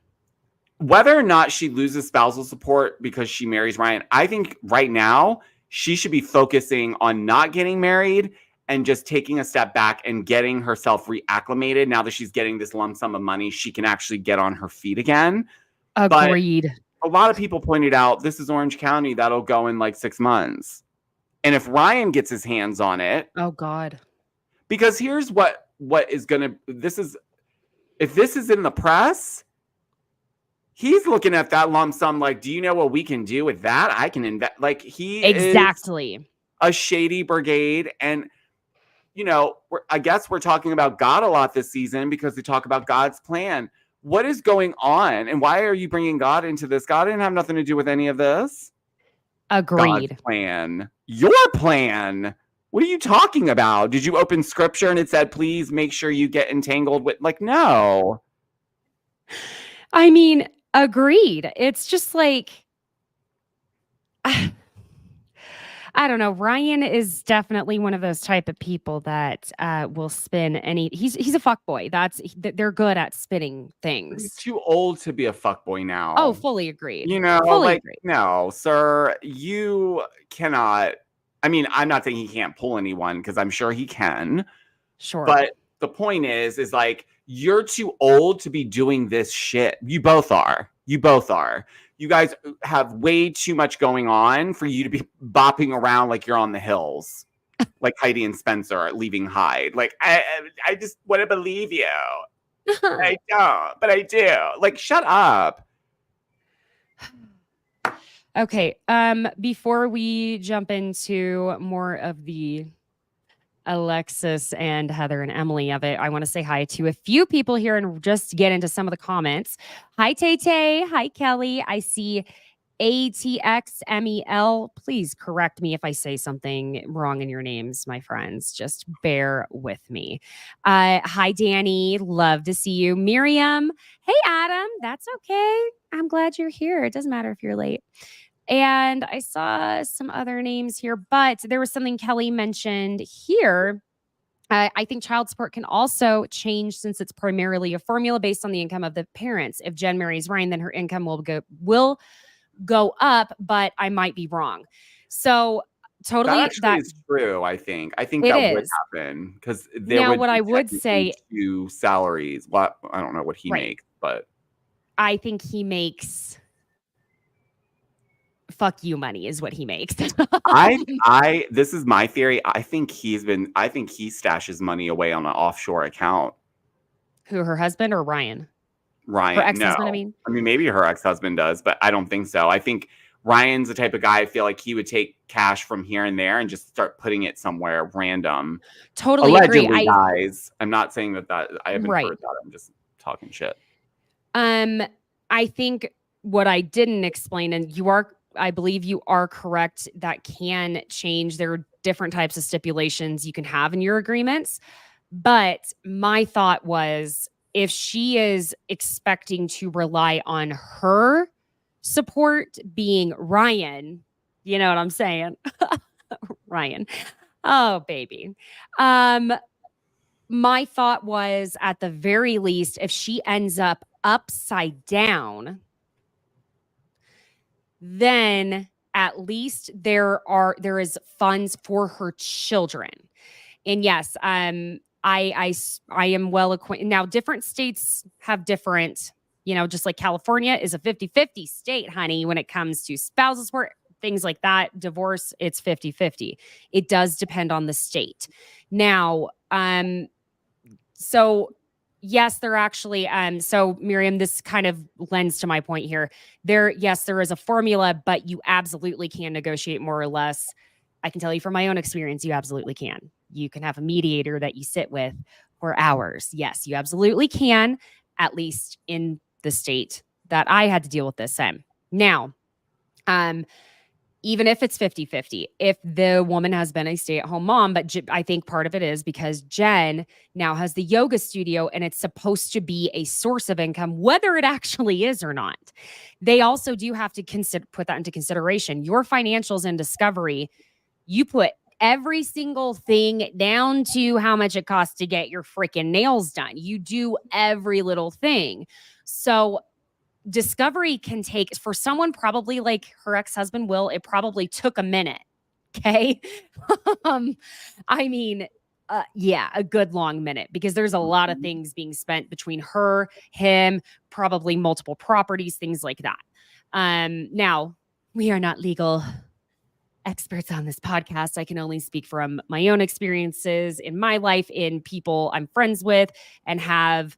Whether or not she loses spousal support because she marries Ryan, I think right now she should be focusing on not getting married and just taking a step back and getting herself reacclimated. Now that she's getting this lump sum of money, she can actually get on her feet again. Agreed. But a lot of people pointed out this is Orange County. That'll go in like 6 months. And if Ryan gets his hands on it. Oh, God. Because here's what is going to, if this is in the press, he's looking at that lump sum like, do you know what we can do with that? I can invest. Like, he exactly is a shady brigade. And, you know, I guess we're talking about God a lot this season because they talk about God's plan. What is going on? And why are you bringing God into this? God didn't have nothing to do with any of this. Agreed. God's plan. Your plan. What are you talking about? Did you open scripture and it said, please make sure you get entangled with, like, no. I mean, agreed. It's just like, I don't know. Ryan is definitely one of those type of people that will spin any. He's a fuckboy. They're good at spinning things. He's too old to be a fuckboy now. Oh, fully agreed. You know, fully agreed. No, sir, you cannot. I mean, I'm not saying he can't pull anyone because I'm sure he can. Sure. But the point is like, you're too old to be doing this shit. You both are. You guys have way too much going on for you to be bopping around like you're on the hills, like Heidi and Spencer leaving Hyde. Like, I just want to believe you. I don't, but I do. Like, shut up. Okay. Before we jump into more of the Alexis and Heather and Emily of it, I want to say hi to a few people here and just get into some of the comments. Hi, Tay. Hi, Kelly. I see ATXMEL. Please correct me if I say something wrong in your names, my friends. Just bear with me. Hi, Danny. Love to see you. Miriam. Hey, Adam. That's okay. I'm glad you're here. It doesn't matter if you're late. And I saw some other names here, but there was something Kelly mentioned here. I think child support can also change since it's primarily a formula based on the income of the parents. If Jen marries Ryan, then her income will go up, but I might be wrong. So totally, that is true. I think that would happen because what I would say, 2 salaries. What I don't know what he makes, but I think he makes. Fuck you money is what he makes. This is my theory. I think he stashes money away on an offshore account. Who, her husband or Ryan? Ryan. Her ex-husband, no. I mean, maybe her ex-husband does, but I don't think so. I think Ryan's the type of guy I feel like he would take cash from here and there and just start putting it somewhere random. Totally allegedly, agree. Guys. I'm not saying that I haven't heard that. I'm just talking shit. I think what I didn't explain, and I believe you are correct, that can change. There are different types of stipulations you can have in your agreements. But my thought was, if she is expecting to rely on her support being Ryan, you know what I'm saying? Ryan. Oh, baby. My thought was, at the very least, if she ends up upside down, then at least there is funds for her children. And yes, I am well acquainted. Now, different states have different, just like California is a 50-50 state, honey, when it comes to spousal support, things like that. Divorce, it's 50-50. It does depend on the state. Now, so yes, they're actually, so Miriam, this kind of lends to my point here. There is a formula, but you absolutely can negotiate more or less. I can tell you from my own experience, you absolutely can. You can have a mediator that you sit with for hours. Yes, you absolutely can, at least in the state that I had to deal with this in. Now, even if it's 50-50, if the woman has been a stay-at-home mom, but I think part of it is because Jen now has the yoga studio and it's supposed to be a source of income, whether it actually is or not. They also do have to put that into consideration. Your financials in Discovery, you put every single thing down to how much it costs to get your freaking nails done. You do every little thing. So Discovery can take, for someone probably like her ex-husband Will, it probably took a minute. Okay. I mean, a good long minute, because there's a lot of things being spent between her, him, probably multiple properties, things like that. Now, we are not legal experts on this podcast. I can only speak from my own experiences in my life, in people I'm friends with and have,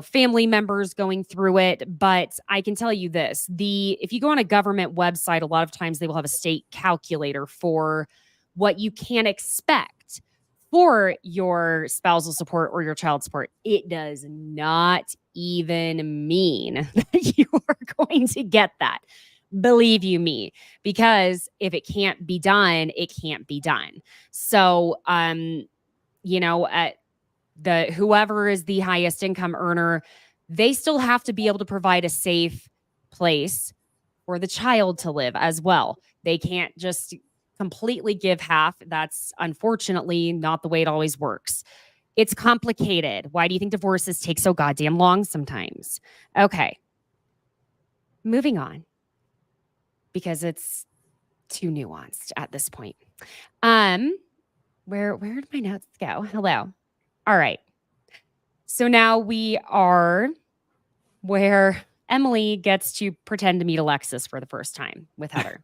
family members going through it. But I can tell you this, if you go on a government website, a lot of times they will have a state calculator for what you can expect for your spousal support or your child support. It does not even mean that you are going to get that. Believe you me, because if it can't be done, it can't be done. So, whoever is the highest income earner, they still have to be able to provide a safe place for the child to live as well. They can't just completely give half. That's unfortunately not the way it always works. It's complicated. Why do you think divorces take so goddamn long sometimes? Okay. Moving on, because it's too nuanced at this point. Where did my notes go? Hello. All right. So now we are where Emily gets to pretend to meet Alexis for the first time with Heather.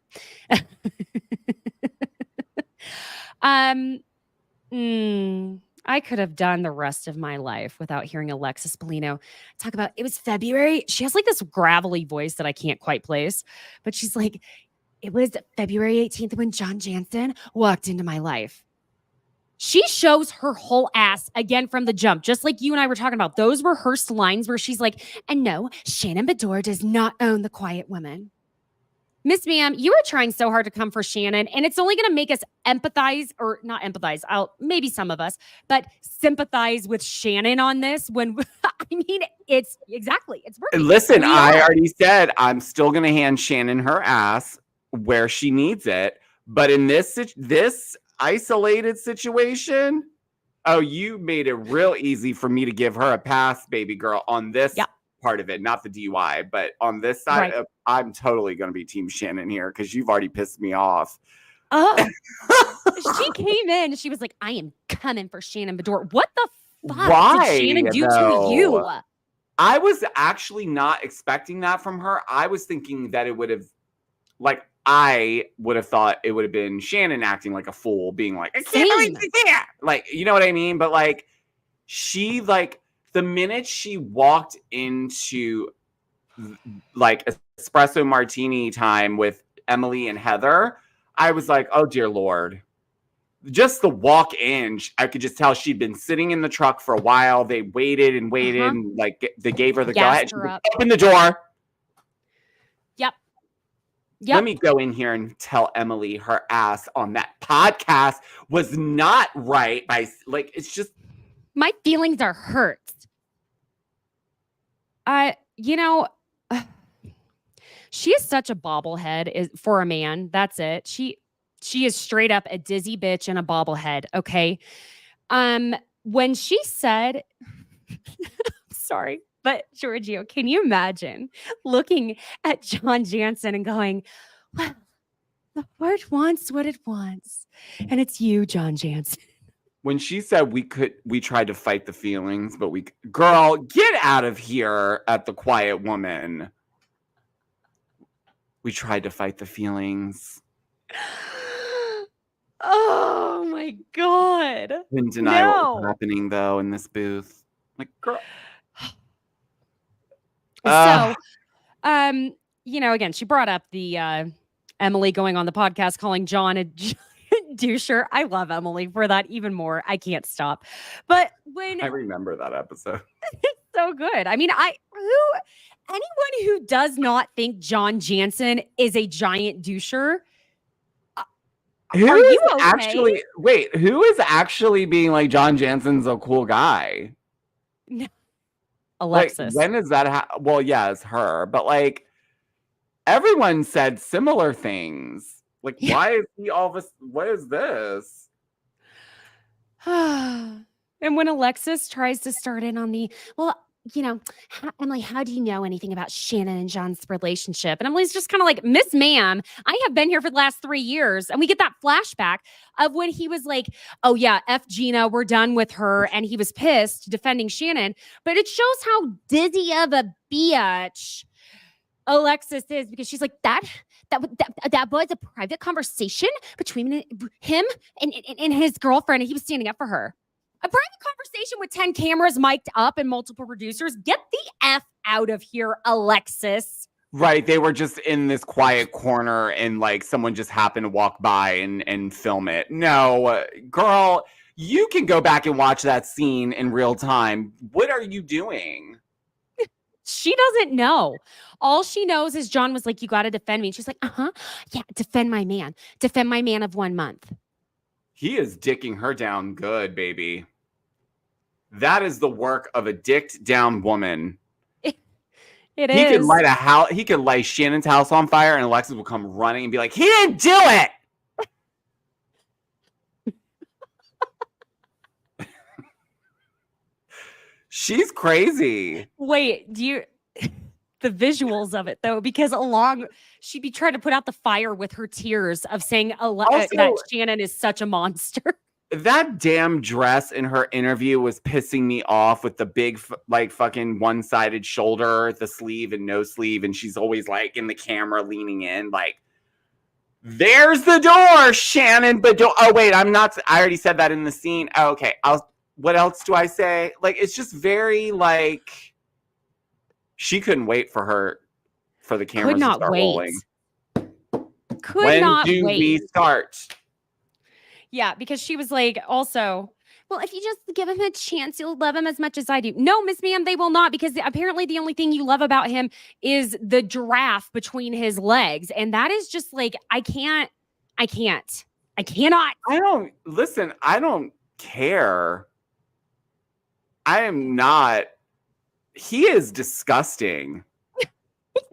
I could have done the rest of my life without hearing Alexis Bellino talk about, it was February. She has like this gravelly voice that I can't quite place, but she's like, it was February 18th when John Jansen walked into my life. She shows her whole ass again from the jump, just like you and I were talking about. Those rehearsed lines where she's like, and no, Shannon Beador does not own the quiet woman. Miss Ma'am, you are trying so hard to come for Shannon, and it's only going to make us empathize, or not empathize, maybe some of us, but sympathize with Shannon on this when, it's working. Listen, I already said I'm still going to hand Shannon her ass where she needs it. But in this isolated situation, you made it real easy for me to give her a pass, baby girl, on this part of it, not the DUI, but on this side, right. I'm totally going to be Team Shannon here because you've already pissed me off. She came in, she was like, I am coming for Shannon Beador. What the fuck did Shannon do to you? I was actually not expecting that from her. I was thinking that it would have, I would have thought it would have been Shannon acting like a fool, being like, I can't believe she's there. You know what I mean? But she, the minute she walked into espresso martini time with Emily and Heather, I was like, oh dear Lord. Just the walk in, I could just tell she'd been sitting in the truck for a while. They waited and waited, and they gave her the go ahead. Open the door. Yep. Let me go in here and tell Emily her ass on that podcast was not right. It's just, my feelings are hurt. She is such a bobblehead for a man. That's it. She is straight up a dizzy bitch and a bobblehead. Okay. When she said, sorry, but Giorgio, can you imagine looking at John Jansen and going, well, The heart wants what it wants. And it's you, John Jansen. When she said we tried to fight the feelings, but girl, get out of here at the Quiet Woman. We tried to fight the feelings. Oh my God. Couldn't deny what was happening though in this booth. Like, girl. So, again, she brought up the Emily going on the podcast calling John a doucher. I love Emily for that even more. I can't stop. But I remember that episode. It's so good. I mean, anyone who does not think John Jansen is a giant doucher, are you okay? Who is actually being like John Jansen's a cool guy? Alexis. Like, when is that? Well, yeah, it's her. But like, everyone said similar things. Like, why is he all this? What is this? And when Alexis tries to start in on Emily, how do you know anything about Shannon and John's relationship? And Emily's just kind of like, Miss Ma'am, I have been here for the last 3 years. And we get that flashback of when he was like, oh yeah, F Gina, we're done with her. And he was pissed defending Shannon. But it shows how dizzy of a bitch Alexis is, because she's like, that was a private conversation between him and his girlfriend, and he was standing up for her. A private conversation with 10 cameras mic'd up and multiple producers. Get the F out of here, Alexis. Right. They were just in this quiet corner and like someone just happened to walk by and film it. No, girl, you can go back and watch that scene in real time. What are you doing? She doesn't know. All she knows is John was like, you got to defend me. And she's like, yeah, defend my man. Defend my man of 1 month. He is dicking her down good, baby. That is the work of a dicked down woman. It he is. He could light Shannon's house on fire and Alexis will come running and be like, he didn't do it. She's crazy. Wait, the visuals of it though, because she'd be trying to put out the fire with her tears of saying that Shannon is such a monster. That damn dress in her interview was pissing me off with the big, fucking one-sided shoulder, the sleeve and no sleeve. And she's always like in the camera leaning in like, there's the door, Shannon. But oh wait, I already said that in the scene. Oh, okay. What else do I say? Like, it's just very like, she couldn't wait for the cameras to start rolling. When do we start? Yeah, because she was like, also, well, if you just give him a chance, you'll love him as much as I do. No, Miss Ma'am, they will not, because apparently the only thing you love about him is the giraffe between his legs. And that is just like, I cannot. I don't care. I am not. He is disgusting.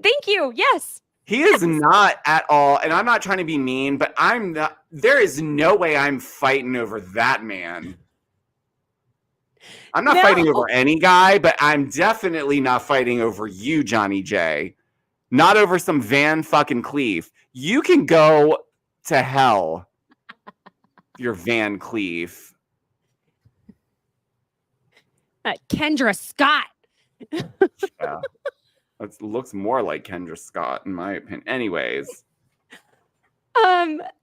Thank you. Yes. He is not at all. And I'm not trying to be mean, but I'm not. There is no way I'm fighting over that man. I'm not fighting over any guy, but I'm definitely not fighting over you, Johnny J. Not over some Van fucking Cleef. You can go to hell, your Van Cleef. Kendra Scott. Yeah. It looks more like Kendra Scott, in my opinion. Anyways.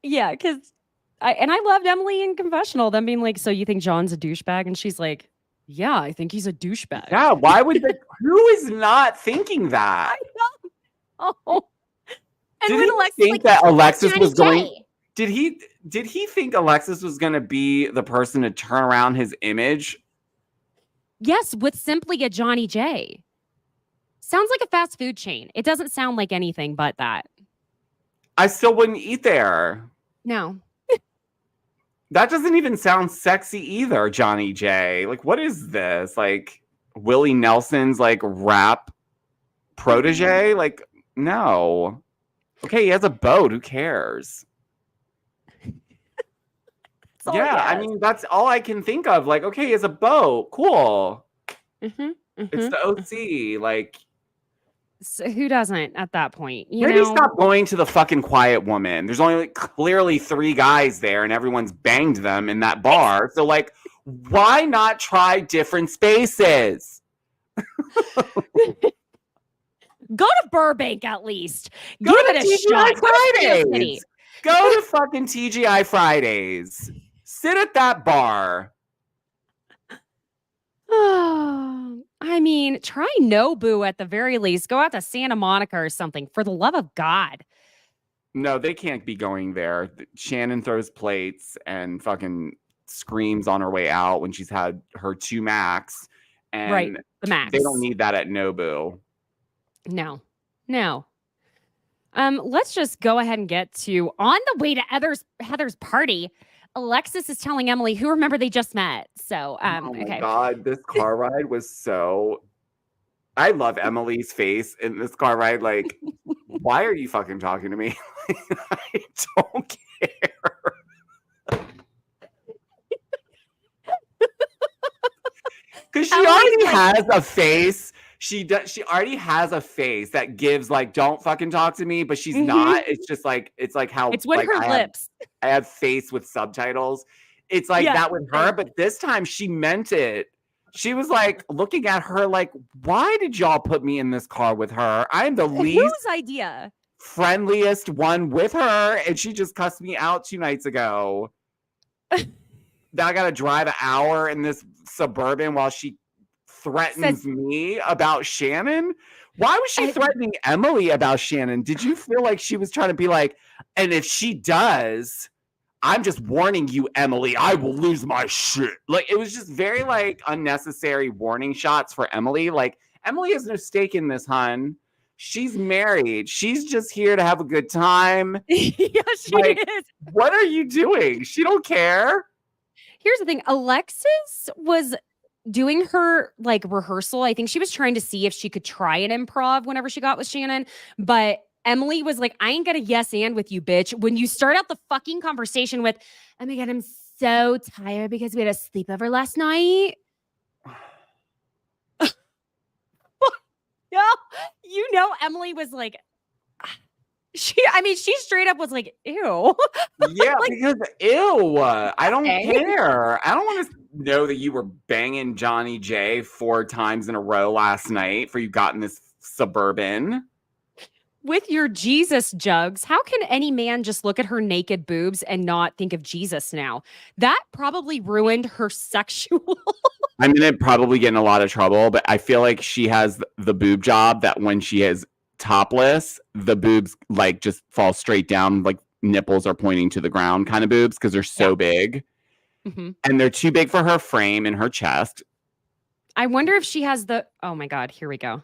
Yeah, because I loved Emily in confessional, them being like, so you think John's a douchebag? And she's like, yeah, I think he's a douchebag. Yeah, why would who is not thinking that? I know. Oh. And did when he Alexis think that Alexis was going? J. Did he think Alexis was going to be the person to turn around his image? Yes, with simply a Johnny J. Sounds like a fast food chain. It doesn't sound like anything but that. I still wouldn't eat there. No. That doesn't even sound sexy either, Johnny J. Like, what is this? Like, Willie Nelson's, like, rap protege? Like, no. Okay, he has a boat. Who cares? Yeah, I mean, that's all I can think of. Like, okay, he has a boat. Cool. Mm-hmm, mm-hmm. It's the OC. Like, So who doesn't at that point? You Maybe know, stop going to the fucking quiet woman. There's only like, clearly 3 guys there and everyone's banged them in that bar. So like, why not try different spaces? go to Burbank at least. Go Give to it a TGI shot. Go to Steel City. Fridays. Go to fucking TGI Fridays. Sit at that bar. I mean, try Nobu at the very least. Go out to Santa Monica or something, for the love of God. No, they can't be going there. Shannon throws plates and fucking screams on her way out when she's had her 2 Macs. And Right, the Max. they don't need that at Nobu. No. Let's just go ahead and get to on the way to Heather's party. Alexis is telling Emily, who remember they just met. So, Oh my okay. God, this car ride was so. I love Emily's face in this car ride. Like, why are you fucking talking to me? I don't care. Because she already has a face. She already has a face that gives like, don't fucking talk to me, but she's not. It's just like, it's like how It's with like, her lips. I have face with subtitles. It's like that with her, but this time she meant it. She was like looking at her like, why did y'all put me in this car with her? I'm the least Whose idea? friendliest one with her, and she just cussed me out 2 nights ago. Now I gotta drive an hour in this Suburban while she threatens me about Shannon. Why was she threatening Emily about Shannon? Did you feel like she was trying to be like, and if she does, I'm just warning you, Emily, I will lose my shit. Like, it was just very like unnecessary warning shots for Emily. Like, Emily has no stake in this, hun. She's married. She's just here to have a good time. Yeah, she is. What are you doing? She don't care. Here's the thing. Alexis was doing her like rehearsal. I think she was trying to see if she could try an improv whenever she got with Shannon. But Emily was like, I ain't gonna yes and with you, bitch. When you start out the fucking conversation with, oh my God, I'm so tired because we had a sleepover last night. Yeah, you know, Emily was like, she straight up was like, ew. Yeah, like, because ew. I don't care. I don't want to know that you were banging Johnny J 4 times in a row last night for you got in this Suburban. With your Jesus jugs, how can any man just look at her naked boobs and not think of Jesus now? That probably ruined her sexual. I'm going to probably get in a lot of trouble, but I feel like she has the boob job that when she is topless, the boobs like just fall straight down, like nipples are pointing to the ground kind of boobs because they're so big. Mm-hmm. And they're too big for her frame and her chest. I wonder if she has oh my God, here we go.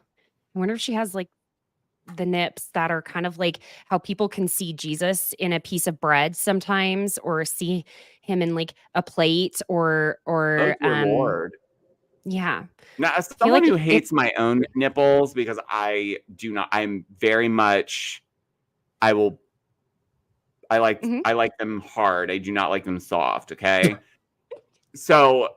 I wonder if she has like the nips that are kind of like how people can see Jesus in a piece of bread sometimes, or see him in like a plate or Oh, dear Lord. Yeah. Now, as someone who hates my own nipples, because I do not, I'm very much, I like them hard. I do not like them soft. Okay. So,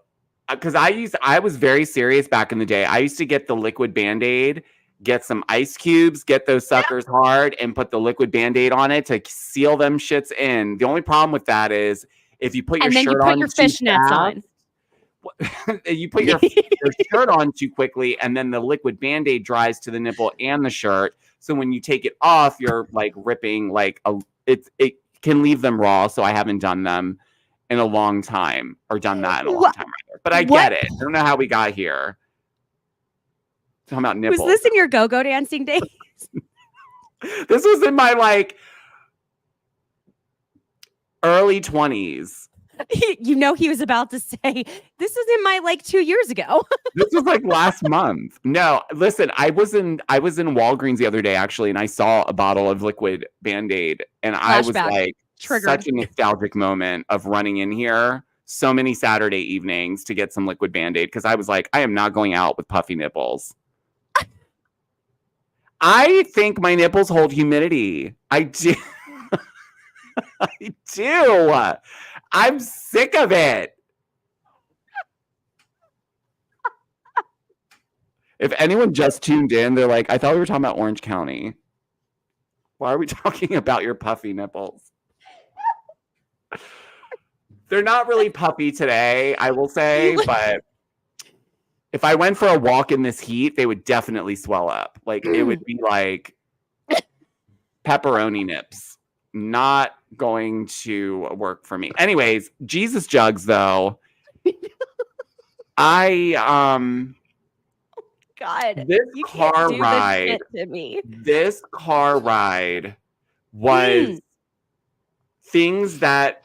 because I was very serious back in the day. I used to get the liquid Band-Aid, get some ice cubes, get those suckers hard, and put the liquid Band-Aid on it to seal them shits in. The only problem with that is if you put your shirt on, your fishnets on. You put your shirt on too quickly, and then the liquid Band-Aid dries to the nipple and the shirt. So when you take it off, you're like ripping like it can leave them raw. So I haven't done them in a long time, or done that in a long time either. But I get it. I don't know how we got here. Talking about nipples. Was this in your go-go dancing days? This was in my like early 20s. You know, he was about to say, this is in my like 2 years ago. This was like last month. No, listen, I was in Walgreens the other day actually, and I saw a bottle of liquid Band-Aid, and I was like, such a nostalgic moment of running in here so many Saturday evenings to get some liquid Band-Aid, because I was like, I am not going out with puffy nipples. I think my nipples hold humidity. I do. I do. I'm sick of it. If anyone just tuned in, they're like, I thought we were talking about Orange County. Why are we talking about your puffy nipples? They're not really puffy today, I will say, but if I went for a walk in this heat, they would definitely swell up. Like, it would be like pepperoni nips. Not going to work for me. Anyways, Jesus Jugs, though. God, this you car can't do ride, this shit to me. this car ride was things that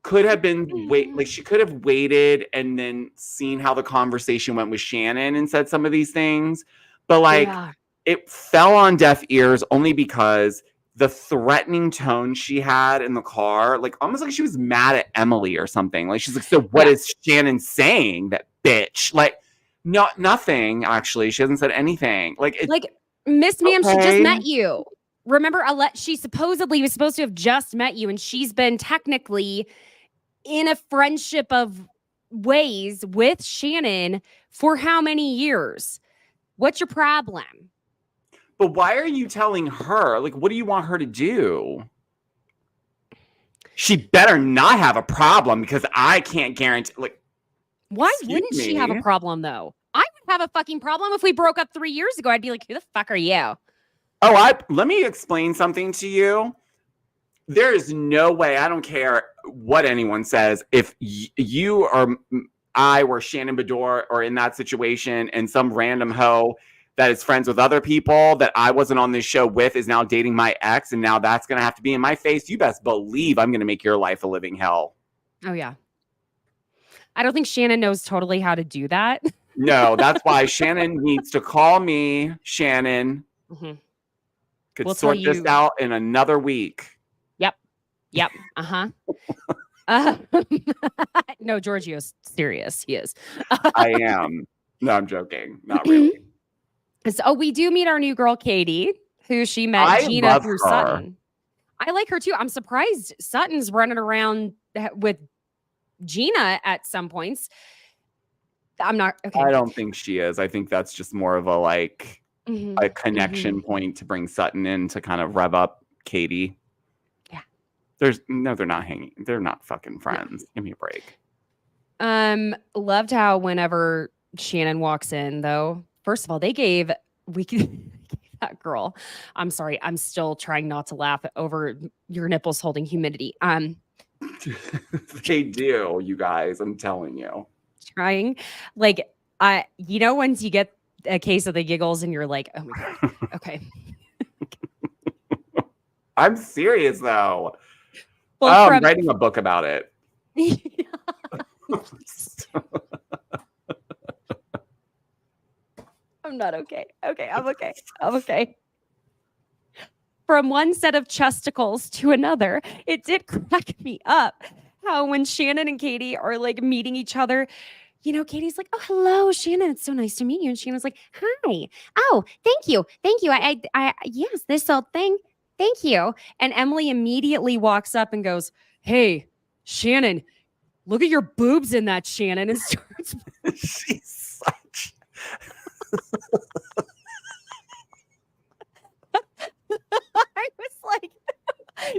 could have been like she could have waited and then seen how the conversation went with Shannon and said some of these things, but like it fell on deaf ears only because the threatening tone she had in the car, like almost like she was mad at Emily or something. Like she's like, so what is Shannon saying? That bitch, like nothing. Actually, she hasn't said anything. Like Miss Ma'am, she just met you. Remember, she supposedly was supposed to have just met you, and she's been technically in a friendship of ways with Shannon for how many years? What's your problem? But why are you telling her? Like, what do you want her to do? She better not have a problem because I can't guarantee. Like, why wouldn't she have a problem though? I would have a fucking problem if we broke up 3 years ago. I'd be like, who the fuck are you? Oh, let me explain something to you. There is no way, I don't care what anyone says, if you or I were Shannon Beador or in that situation and some random hoe that is friends with other people that I wasn't on this show with is now dating my ex, and now that's going to have to be in my face, you best believe I'm going to make your life a living hell. Oh, yeah. I don't think Shannon knows totally how to do that. No, that's why Shannon needs to call me. Shannon could sort this out in another week. Yep. No, Giorgio's serious. He is. I am. No, I'm joking. Not really. So we do meet our new girl, Katie, who she met Gina through Sutton. I like her too. I'm surprised Sutton's running around with Gina at some points. I'm not. Okay. I don't think she is. I think that's just more of a a connection point to bring Sutton in to kind of rev up Katie. They're not hanging. They're not fucking friends. Give me a break. Loved how whenever Shannon walks in, though, first of all, they gave that girl. I'm sorry. I'm still trying not to laugh over your nipples holding humidity. They do, you guys. I'm telling you. Trying. Once you get a case of the giggles and you're like, oh my God. Okay. I'm serious, though. Well, I'm writing a book about it. I'm not okay. Okay, I'm okay. I'm okay. From one set of chesticles to another, it did crack me up how when Shannon and Katie are like meeting each other, Katie's like, oh, hello, Shannon. It's so nice to meet you. And Shannon's like, hi. Oh, thank you. Thank you. Yes, this old thing. Thank you. And Emily immediately walks up and goes, hey, Shannon, look at your boobs in that, Shannon. And starts. She's such. I was like,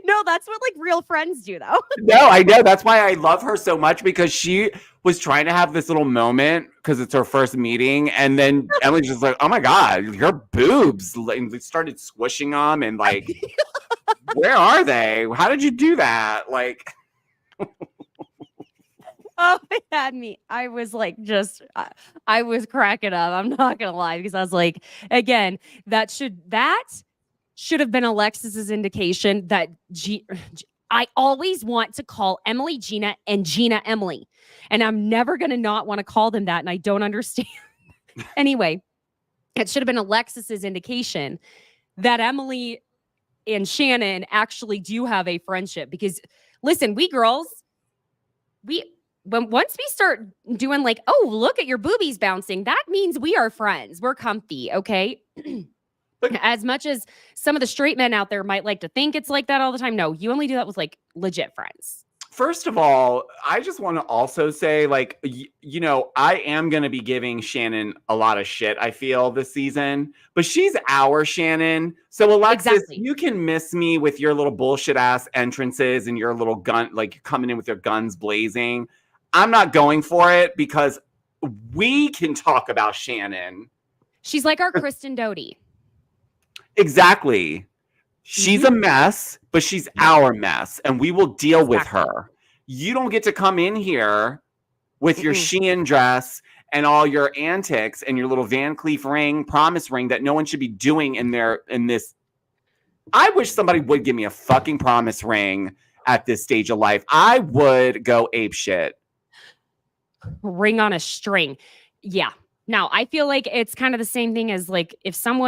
no, that's what real friends do, though. No, I know. That's why I love her so much, because she was trying to have this little moment because it's her first meeting. And then Emily's just like, oh my God, your boobs. And we started squishing them and where are they? How did you do that? Oh, it had me. I was I was cracking up. I'm not going to lie, because I was like, again, that should have been Alexis's indication that I always want to call Emily Gina and Gina Emily. And I'm never going to not want to call them that. And I don't understand. Anyway, it should have been Alexis's indication that Emily and Shannon actually do have a friendship. Because listen, we girls, once we start doing oh, look at your boobies bouncing, that means we are friends. We're comfy. Okay. As much as some of the straight men out there might like to think it's like that all the time. No, you only do that with legit friends. First of all, I just want to also say, like, you know, I am going to be giving Shannon a lot of shit, I feel, this season, but she's our Shannon. So, Alexis, Exactly. you can miss me with your little bullshit ass entrances and your little gun, like coming in with your guns blazing. I'm not going for it because we can talk about Shannon. She's like our Kristen Doty. Exactly. She's a mess, but she's our mess, and we will deal with her. You don't get to come in here with your Shein dress and all your antics and your little Van Cleef ring, promise ring that no one should be doing in this. I wish somebody would give me a fucking promise ring at this stage of life. I would go ape shit. Ring on a string. Yeah. Now, I feel like it's kind of the same thing as like if some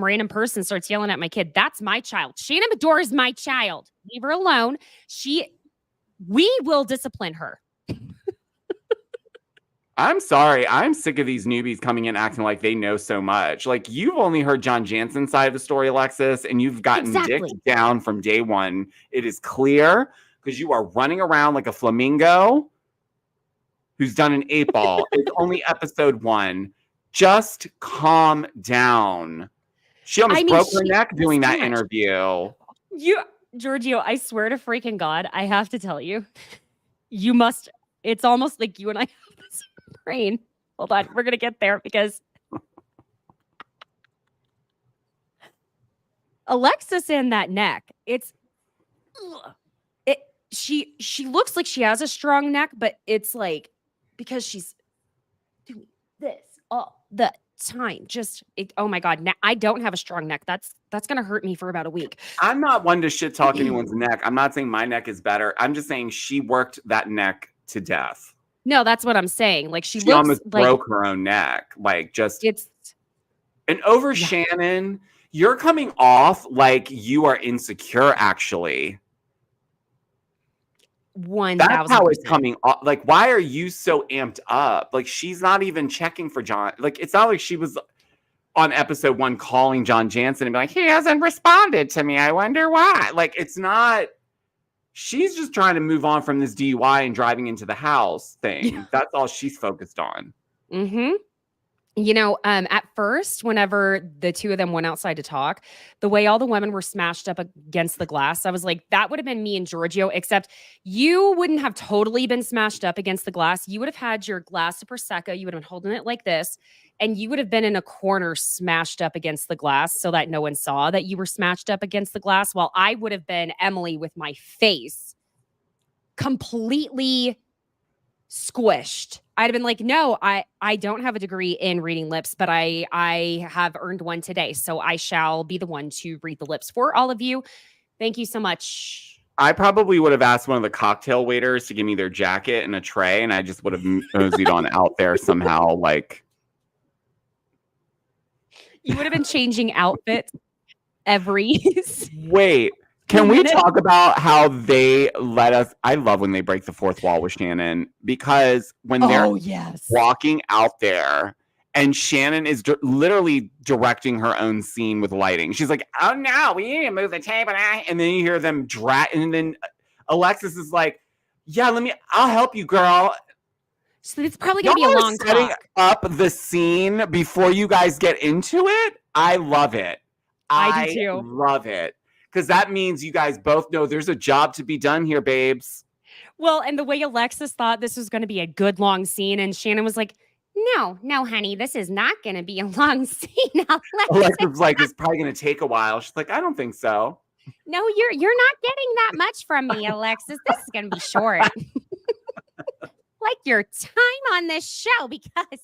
random person starts yelling at my kid, that's my child. Shannon Beador is my child. Leave her alone. We will discipline her. I'm sorry. I'm sick of these newbies coming in acting like they know so much. Like, you've only heard John Jansen's side of the story, Alexis, and you've gotten dicked down from day one. It is clear because you are running around like a flamingo who's done an 8-ball. It's only episode 1. Just calm down. She almost broke her neck doing that interview. Giorgio, I swear to freaking God, I have to tell you, it's almost like you and I have this brain. Hold on, we're going to get there because Alexis in that neck, she looks like she has a strong neck, but it's like, because she's doing this all the time. Oh my God. Now, I don't have a strong neck. That's going to hurt me for about a week. I'm not one to shit talk anyone's neck. I'm not saying my neck is better. I'm just saying she worked that neck to death. No, that's what I'm saying. Like she almost broke her own neck. Like and over Shannon, you're coming off like you are insecure, actually. 1,000%. That's how it's coming off. Like, why are you so amped up? Like, she's not even checking for John. Like, it's not like she was on episode 1 calling John Jansen and be like, he hasn't responded to me. I wonder why. Like, it's not. She's just trying to move on from this DUI and driving into the house thing. That's all she's focused on. Mm-hmm. You know, at first, whenever the two of them went outside to talk, the way all the women were smashed up against the glass, I was like, that would have been me and Giorgio, except you wouldn't have totally been smashed up against the glass. You would have had your glass of Prosecco. You would have been holding it like this, and you would have been in a corner smashed up against the glass so that no one saw that you were smashed up against the glass, while I would have been Emily with my face completely squished. I'd have been like, no, I don't have a degree in reading lips, but I have earned one today. So I shall be the one to read the lips for all of you. Thank you so much. I probably would have asked one of the cocktail waiters to give me their jacket and a tray, and I just would have moseyed on out there somehow. Like, you would have been changing outfits every. Wait. Can we talk about how they let us? I love when they break the fourth wall with Shannon, because when they're walking out there and Shannon is literally directing her own scene with lighting. She's like, oh no, we need to move the table. And then you hear them drag. And then Alexis is like, yeah, I'll help you, girl. So it's probably going to be a long setting talk. up the scene before you guys get into it. I love it. I do too. Love it. Because that means you guys both know there's a job to be done here, babes. Well, and the way Alexis thought this was going to be a good long scene, and Shannon was like, no, honey, this is not going to be a long scene. Alexis was like, it's probably going to take a while. She's like, I don't think so. No, you're not getting that much from me, Alexis. This is going to be short. Like your time on this show, because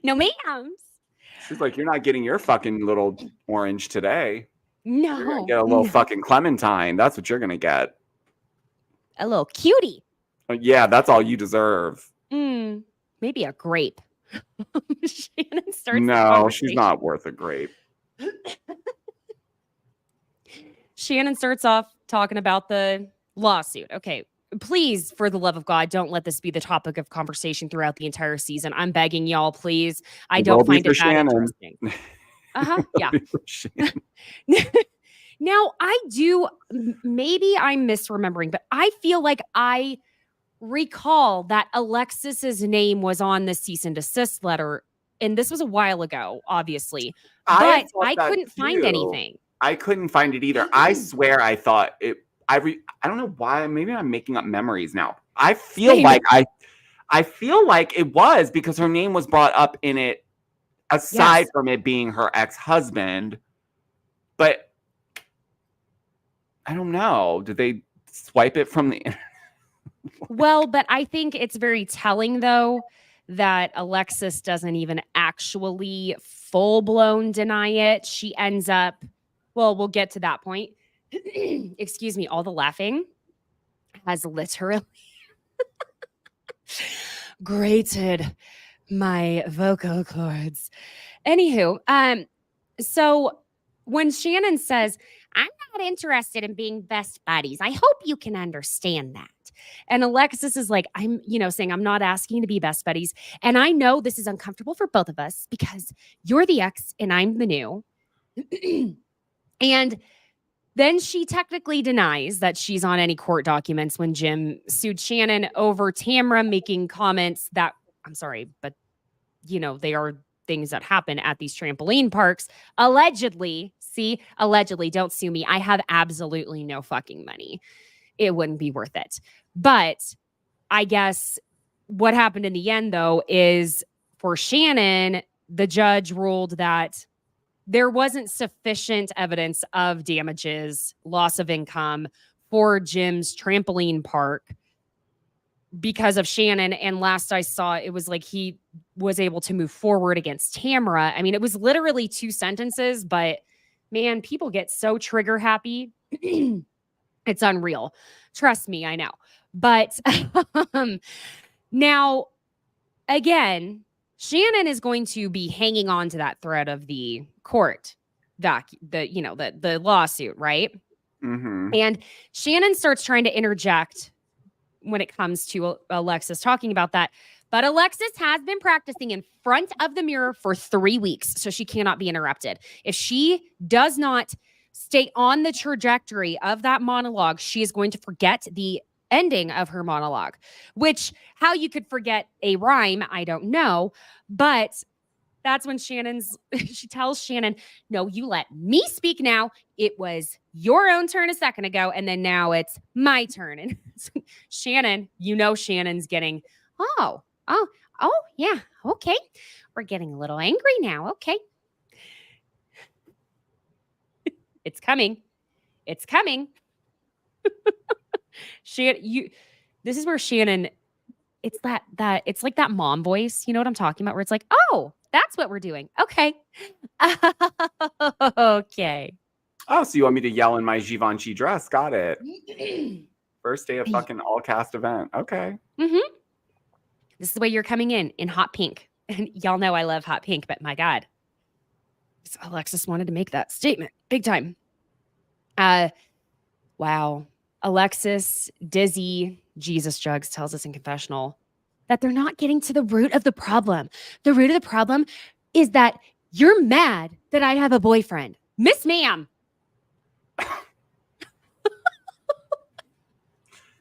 no ma'ams. She's like, you're not getting your fucking little orange today. No. You're going to get a little fucking Clementine. That's what you're going to get. A little cutie. Yeah, that's all you deserve. Maybe a grape. Shannon starts. No, she's not worth a grape. Shannon starts off talking about the lawsuit. Okay. Please, for the love of God, don't let this be the topic of conversation throughout the entire season. I'm begging y'all, please. I don't find it that interesting. Yeah. Now, maybe I'm misremembering, but I feel like I recall that Alexis's name was on the cease and desist letter. And this was a while ago, obviously, but I couldn't find anything. I couldn't find it either. I swear I thought it. I don't know why. Maybe I'm making up memories now. I feel like I feel like it was because her name was brought up in it, aside from it being her ex-husband. But I don't know. Did they swipe it from the? Well, but I think it's very telling, though, that Alexis doesn't even actually full-blown deny it. She ends up, well, we'll get to that point. Excuse me, all the laughing has literally grated my vocal cords. Anywho, so when Shannon says, I'm not interested in being best buddies, I hope you can understand that. And Alexis is like, saying, I'm not asking to be best buddies. And I know this is uncomfortable for both of us because you're the ex and I'm the new. And then she technically denies that she's on any court documents when Jim sued Shannon over Tamra making comments that, I'm sorry, but, they are things that happen at these trampoline parks. Allegedly, don't sue me. I have absolutely no fucking money. It wouldn't be worth it. But I guess what happened in the end, though, is for Shannon, the judge ruled that there wasn't sufficient evidence of damages, loss of income for Jim's trampoline park because of Shannon. And last I saw, it was like he was able to move forward against Tamra. I mean, it was literally 2 sentences, but man, people get so trigger happy. It's unreal. Trust me, I know. But now, again, Shannon is going to be hanging on to that thread of the court, the lawsuit, right? Mm-hmm. And Shannon starts trying to interject when it comes to Alexis talking about that. But Alexis has been practicing in front of the mirror for 3 weeks, so she cannot be interrupted. If she does not stay on the trajectory of that monologue, she is going to forget the ending of her monologue, which how you could forget a rhyme, I don't know. But that's when she tells Shannon, no, you let me speak now. It was your own turn a second ago, and then now it's my turn. And Shannon, Shannon's getting, oh, yeah, okay. We're getting a little angry now. Okay. It's coming. This is where Shannon, it's it's like that mom voice. You know what I'm talking about? Where it's like, oh, that's what we're doing. Okay. Okay. Oh, so you want me to yell in my Givenchy dress? Got it. First day of fucking all cast event. Okay. Mm-hmm. This is the way you're coming in hot pink. And y'all know I love hot pink, but my God. Alexis wanted to make that statement. Big time. Wow. Alexis, dizzy, Jesus Jugs tells us in confessional that they're not getting to the root of the problem. The root of the problem is that you're mad that I have a boyfriend. Miss Ma'am.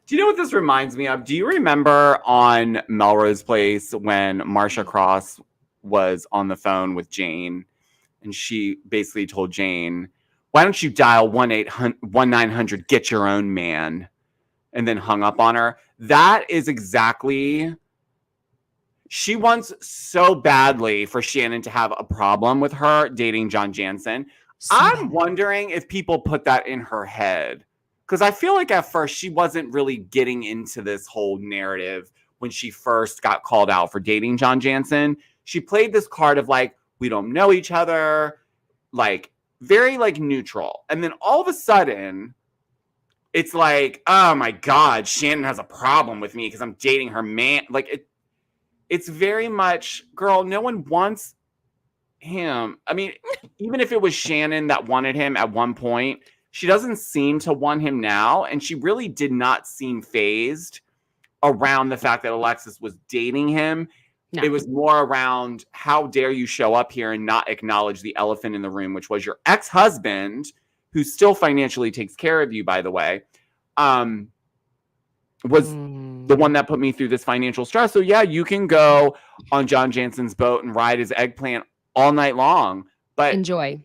Do you know what this reminds me of? Do you remember on Melrose Place when Marsha Cross was on the phone with Jane and she basically told Jane, why don't you dial 1-900, get your own man, and then hung up on her? That is exactly... She wants so badly for Shannon to have a problem with her dating John Jansen. I'm wondering if people put that in her head. Because I feel like at first she wasn't really getting into this whole narrative when she first got called out for dating John Jansen. She played this card of like, we don't know each other, like very like neutral. And then all of a sudden, it's like, oh my God, Shannon has a problem with me because I'm dating her man. Like it's very much, girl, no one wants him. I mean, even if it was Shannon that wanted him at one point, she doesn't seem to want him now. And she really did not seem fazed around the fact that Alexis was dating him. No. It was more around, how dare you show up here and not acknowledge the elephant in the room, which was your ex-husband who still financially takes care of you, by the way, was the one that put me through this financial stress. So yeah, you can go on John Jansen's boat and ride his eggplant all night long. But Enjoy.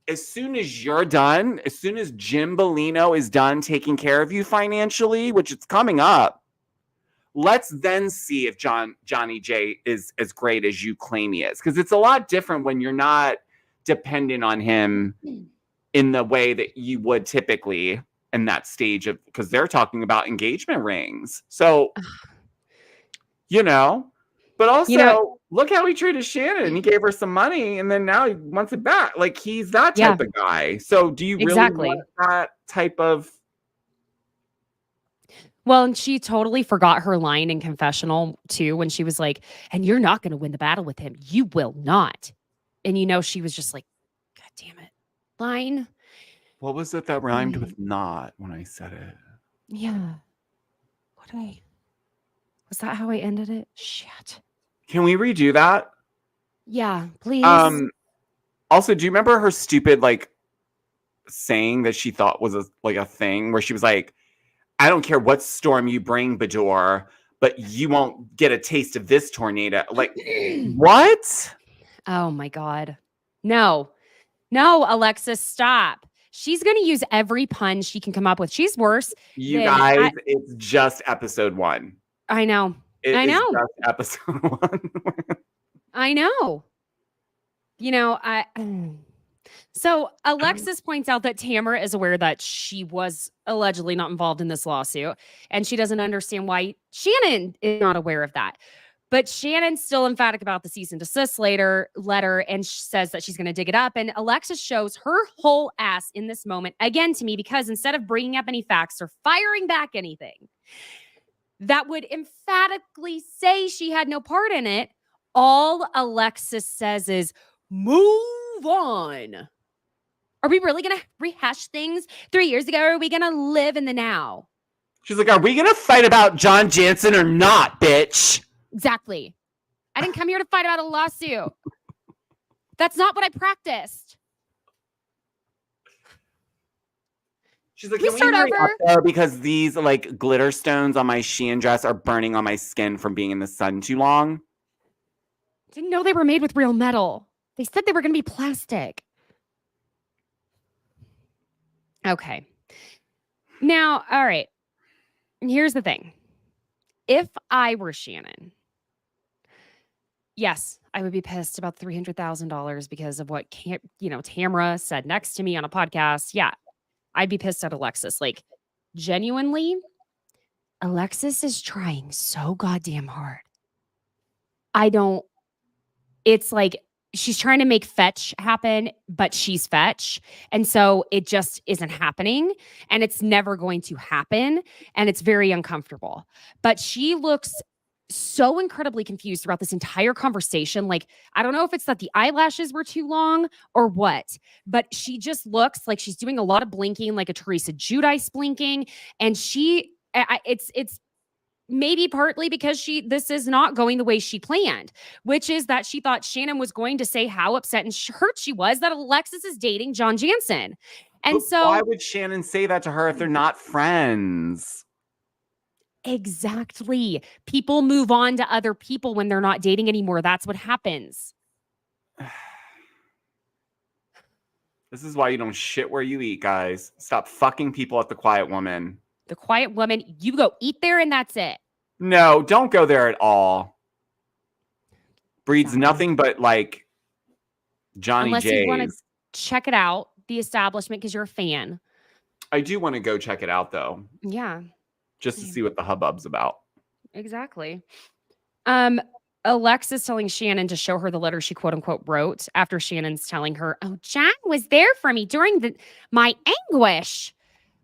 as soon as you're done, as soon as Jim Bellino is done taking care of you financially, which it's coming up, let's then see if Johnny J is as great as you claim he is. Because it's a lot different when you're not dependent on him in the way that you would typically in that stage of, because they're talking about engagement rings. So, but also look how he treated Shannon. He gave her some money and then now he wants it back. Like he's that type of guy. So do you really want that type of? Well, and she totally forgot her line in confessional too, when she was like, and you're not going to win the battle with him. You will not. And she was just like, God damn it. Line. What was it that rhymed with not when I said it? Yeah. Was that how I ended it? Shit. Can we redo that? Yeah, please. Also, do you remember her stupid saying that she thought was a thing where she was like, I don't care what storm you bring, Beador, but you won't get a taste of this tornado. Like, what? Oh my God. No, Alexis, stop. She's going to use every pun she can come up with. She's worse. You guys, it's just episode 1. I know. I know. Just episode 1. I know. So Alexis points out that Tamra is aware that she was allegedly not involved in this lawsuit, and she doesn't understand why Shannon is not aware of that. But Shannon's still emphatic about the cease and desist letter and says that she's going to dig it up. And Alexis shows her whole ass in this moment again to me, because instead of bringing up any facts or firing back anything that would emphatically say she had no part in it, all Alexis says is, move on. Are we really going to rehash things 3 years ago? Or are we going to live in the now? She's like, are we going to fight about John Jansen or not, bitch? Exactly. I didn't come here to fight about a lawsuit. That's not what I practiced. She's like, can we start over? Because these glitter stones on my Shein dress are burning on my skin from being in the sun too long. Didn't know they were made with real metal. They said they were going to be plastic. Okay. Now, all right. Here's the thing. If I were Shannon, yes, I would be pissed about $300,000 because of what Tamra said next to me on a podcast. Yeah, I'd be pissed at Alexis. Genuinely, Alexis is trying so goddamn hard. It's like she's trying to make fetch happen, but she's fetch. And so it just isn't happening, and it's never going to happen. And it's very uncomfortable, but she looks so incredibly confused throughout this entire conversation. I don't know if it's that the eyelashes were too long or what, but she just looks like she's doing a lot of blinking, like a Teresa Giudice blinking. And it's maybe partly because this is not going the way she planned, which is that she thought Shannon was going to say how upset and hurt she was that Alexis is dating John Jansen. And so why would Shannon say that to her if they're not friends? Exactly. People move on to other people when they're not dating anymore. That's what happens. This is why you don't shit where you eat, guys. Stop fucking people at the Quiet Woman. The Quiet Woman, you go eat there and that's it. No, don't go there at all. Breeds nothing but Johnny Unless J's. you want to check it out, the establishment, because you're a fan. I do want to go check it out, though. Yeah. Just to see what the hubbub's about. Exactly. Alexis telling Shannon to show her the letter she quote unquote wrote after Shannon's telling her, oh, John was there for me during my anguish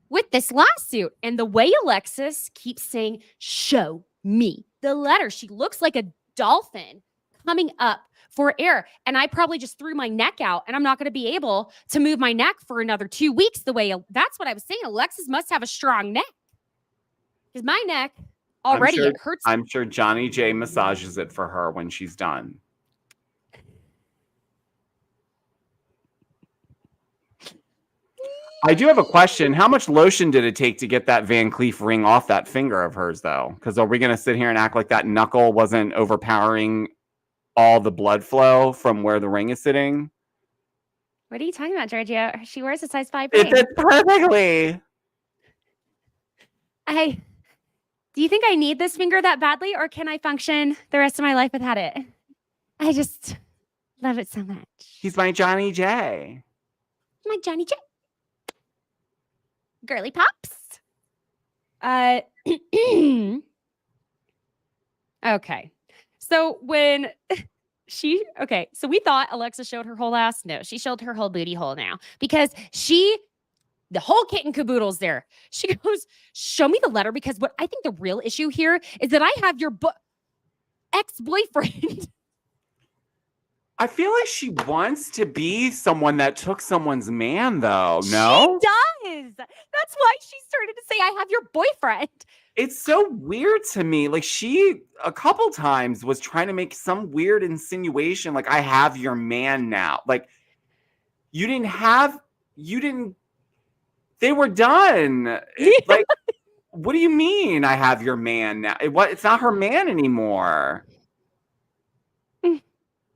with this lawsuit. And the way Alexis keeps saying, show me the letter. She looks like a dolphin coming up for air. And I probably just threw my neck out, and I'm not going to be able to move my neck for another 2 weeks. That's what I was saying. Alexis must have a strong neck. Because my neck already it hurts. I'm sure Johnny J massages it for her when she's done. I do have a question. How much lotion did it take to get that Van Cleef ring off that finger of hers, though? Because are we going to sit here and act like that knuckle wasn't overpowering all the blood flow from where the ring is sitting? What are you talking about, Giorgio? She wears a size 5 It ring. fits perfectly. Do you think I need this finger that badly, or can I function the rest of my life without it? I just love it so much. He's my Johnny J. My Johnny J. Girly pops. Okay. So when so we thought Alexa showed her whole ass. No, she showed her whole booty hole now because the whole kit and caboodle's there. She goes, show me the letter, because what I think the real issue here is that I have your ex-boyfriend. I feel like she wants to be someone that took someone's man, though. No? She does. That's why she started to say, I have your boyfriend. It's so weird to me. Like, she, a couple times, was trying to make some weird insinuation, like, I have your man now. Like, they were done. Like, what do you mean I have your man now? It's not her man anymore.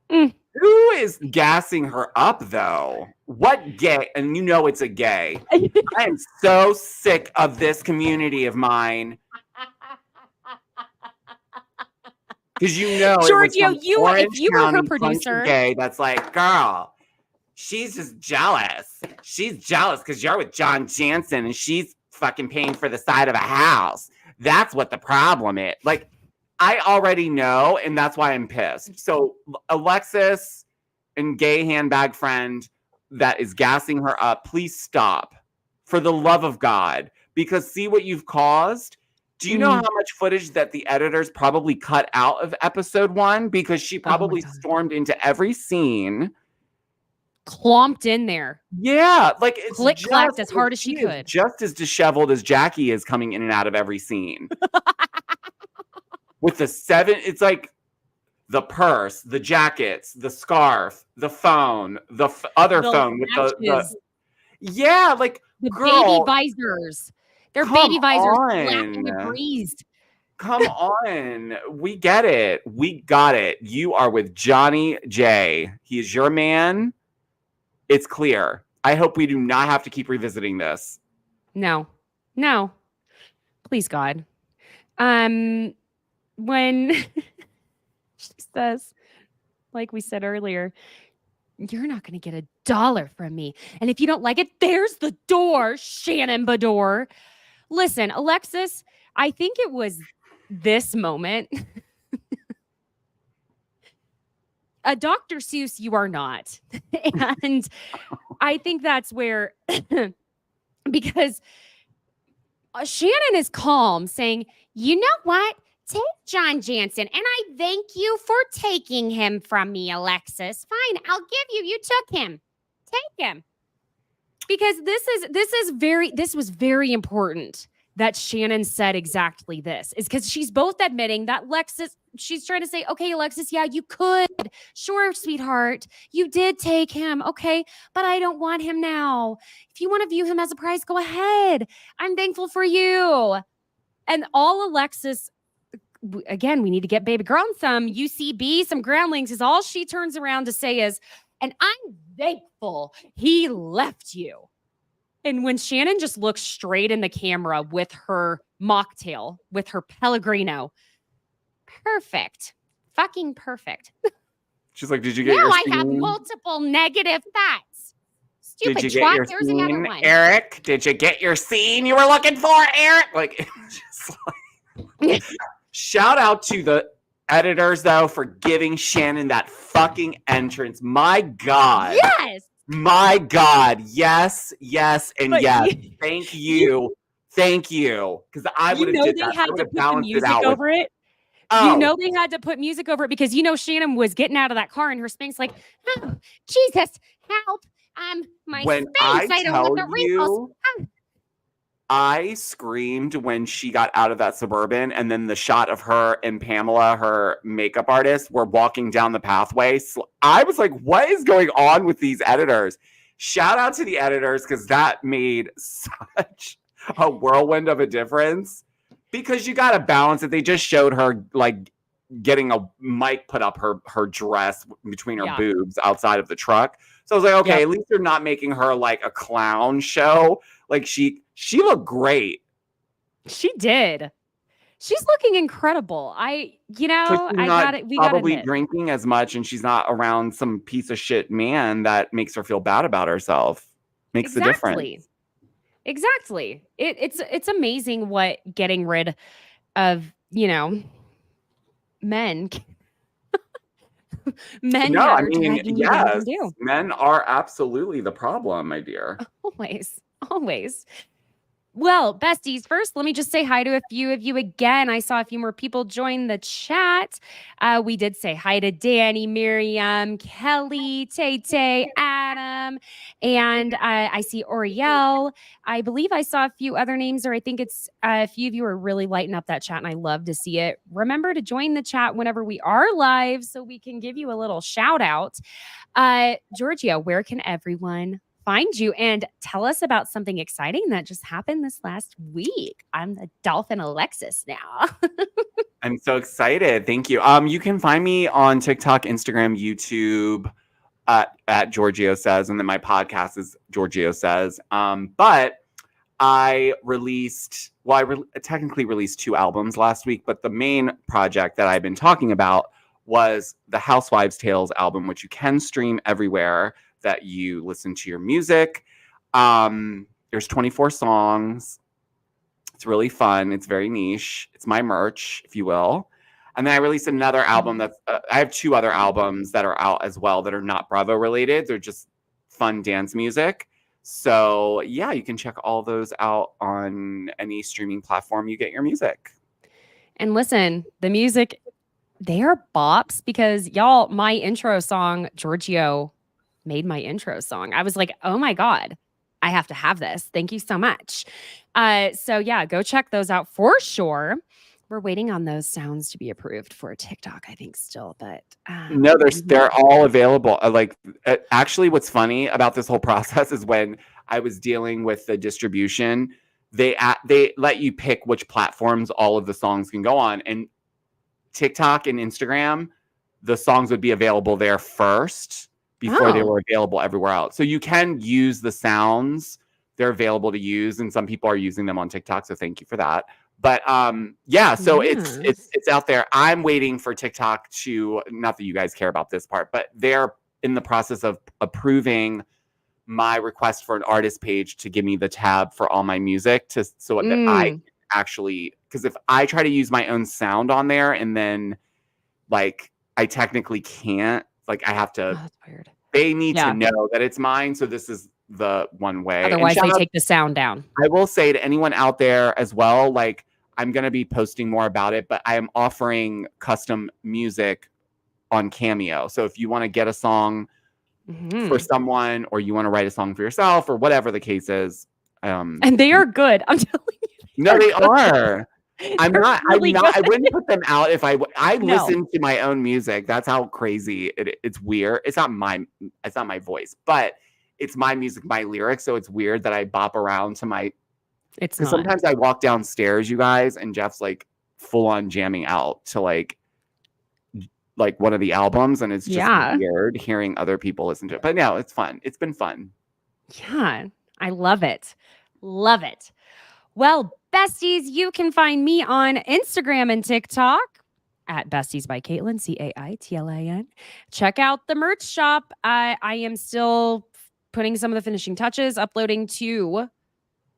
Who is gassing her up, though? What gay? And you know it's a gay. I am so sick of this community of mine. Because you know, Giorgio, if you were her producer, gay, that's like, girl, she's just jealous. She's jealous because you're with John Jansen and she's fucking paying for the side of a house. That's what the problem is. Like, I already know, and that's why I'm pissed. So Alexis and gay handbag friend that is gassing her up, please stop. For the love of God. Because see what you've caused? Do you know how much footage that the editors probably cut out of episode 1? Because she probably stormed into every scene. Clomped in there. Yeah, like it's click-clacked as hard as she could. Just as disheveled as Jackie is coming in and out of every scene. With the 7, it's like the purse, the jackets, the scarf, the phone, the other phone with the yeah, like the girl, baby visors. Their baby visors flapping and breezed. Come on. We get it. We got it. You are with Johnny J. He is your man. It's clear. I hope we do not have to keep revisiting this. No. Please, God. When she says, like we said earlier, you're not going to get $1 from me. And if you don't like it, there's the door, Shannon Beador. Listen, Alexis, I think it was this moment. A Dr. Seuss, you are not. And I think that's where, because Shannon is calm, saying, you know what? Take John Jansen, and I thank you for taking him from me, Alexis. Fine, I'll give you. You took him. Take him. Because this was very important that Shannon said exactly this. Is because she's both admitting that she's trying to say, okay, Alexis, yeah, you could. Sure, sweetheart. You did take him. Okay, but I don't want him now. If you want to view him as a prize, go ahead. I'm thankful for you. And all Alexis, again, we need to get baby girl and some UCB, some groundlings, is all she turns around to say is, and I'm thankful he left you. And when Shannon just looks straight in the camera with her mocktail, with her Pellegrino, perfect. Fucking perfect. She's like, did you get your scene? Now I have multiple negative thoughts. Stupid did you twat, get your there's scene, another one. Eric? Did you get your scene you were looking for, Eric? Like, just like shout out to the editors, though, for giving Shannon that fucking entrance. My God. Yes. My God. Yes, and yes. Thank you. Thank you. Because I would have did that. They had to put the music over it. Oh. You know they had to put music over it because Shannon was getting out of that car and her Spanx like, oh, Jesus, help. My when Spanx, I don't want the wrinkles. I screamed when she got out of that Suburban, and then the shot of her and Pamela, her makeup artist, were walking down the pathway. So I was like, what is going on with these editors? shout out to the editors because that made such a whirlwind of a difference. Because you got to balance it. They just showed her like getting a mic put up her dress between her boobs outside of the truck. So I was like, okay, at least they're not making her like a clown show. Like she looked great. She did. She's looking incredible. I got it. We got probably drinking as much, and she's not around some piece of shit man that makes her feel bad about herself. Makes the difference. Exactly. It's amazing what getting rid of, men. Men. No, I mean, yes, men are absolutely the problem, my dear. Always. Well, besties, first, let me just say hi to a few of you again. I saw a few more people join the chat. We did say hi to Danny, Miriam, Kelly, Tay, Adam, and I see Oriel. I believe I saw a few other names, or I think it's a few of you are really lighting up that chat, and I love to see it. Remember to join the chat whenever we are live so we can give you a little shout out. Georgia, where can everyone find you and tell us about something exciting that just happened this last week? I'm the Dolphin Alexis now. I'm so excited. Thank you. You can find me on TikTok, Instagram, YouTube at Giorgio Says, and then my podcast is Giorgio Says. But I technically released 2 albums last week, but the main project that I've been talking about was the Housewives Tales album, which you can stream everywhere that you listen to your music. There's 24 songs. It's really fun. It's very niche. It's my merch, if you will. And then I released another album that's I have 2 other albums that are out as well that are not Bravo related. They're just fun dance music. So yeah, you can check all those out on any streaming platform you get your music. And listen, the music, they are bops because y'all, my intro song, Giorgio made my intro song. I was like, oh my God, I have to have this. Thank you so much. So yeah, go check those out for sure. We're waiting on those sounds to be approved for TikTok, I think still, but no, they're all available. Actually, what's funny about this whole process is when I was dealing with the distribution, they let you pick which platforms all of the songs can go on, and TikTok and Instagram, the songs would be available there first before they were available everywhere else. So you can use the sounds. They're available to use, and some people are using them on TikTok, so thank you for that. But it's out there. I'm waiting for TikTok to, not that you guys care about this part, but they're in the process of approving my request for an artist page to give me the tab for all my music that I can actually, because if I try to use my own sound on there and then like I technically can't, like I have to, that's weird. They need to know that it's mine. So this is the one way. Otherwise they take the sound down. I will say to anyone out there as well, like I'm going to be posting more about it, but I am offering custom music on Cameo. So if you want to get a song for someone, or you want to write a song for yourself, or whatever the case is. And they are good. I'm telling you. No, they are. I wouldn't put them out if I listen to my own music. That's how crazy it's weird. It's not my voice, but it's my music, my lyrics. So it's weird that I bop around to my, because sometimes I walk downstairs, you guys, and Jeff's like full on jamming out to like one of the albums, and it's just weird hearing other people listen to it. But no, it's fun. It's been fun. Yeah, I love it. Love it. Well, besties, you can find me on Instagram and TikTok at Besties by Caitlin, CAITLIN. Check out the merch shop. I am still putting some of the finishing touches, uploading to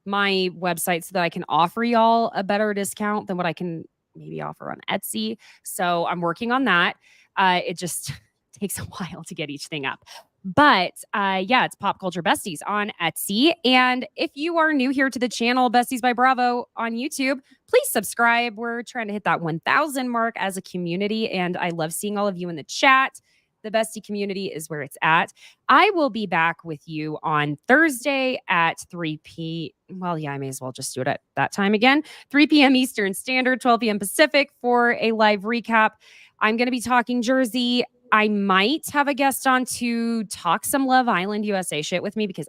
my website so that I can offer y'all a better discount than what I can maybe offer on Etsy. So I'm working on that. It just takes a while to get each thing up. But it's Pop Culture Besties on Etsy. And if you are new here to the channel, Besties by Bravo on YouTube, please subscribe. We're trying to hit that 1,000 mark as a community. And I love seeing all of you in the chat. The bestie community is where it's at. I will be back with you on Thursday at 3 p.m. Well, yeah, I may as well just do it at that time again. 3 p.m. Eastern Standard, 12 p.m. Pacific for a live recap. I'm going to be talking Jersey. I might have a guest on to talk some Love Island USA shit with me because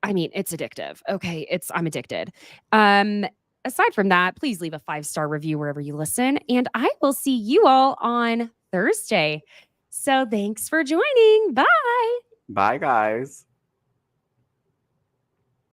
I mean, it's addictive. Okay, I'm addicted. Aside from that, please leave a 5-star review wherever you listen, and I will see you all on Thursday. So thanks for joining. Bye. Bye, guys.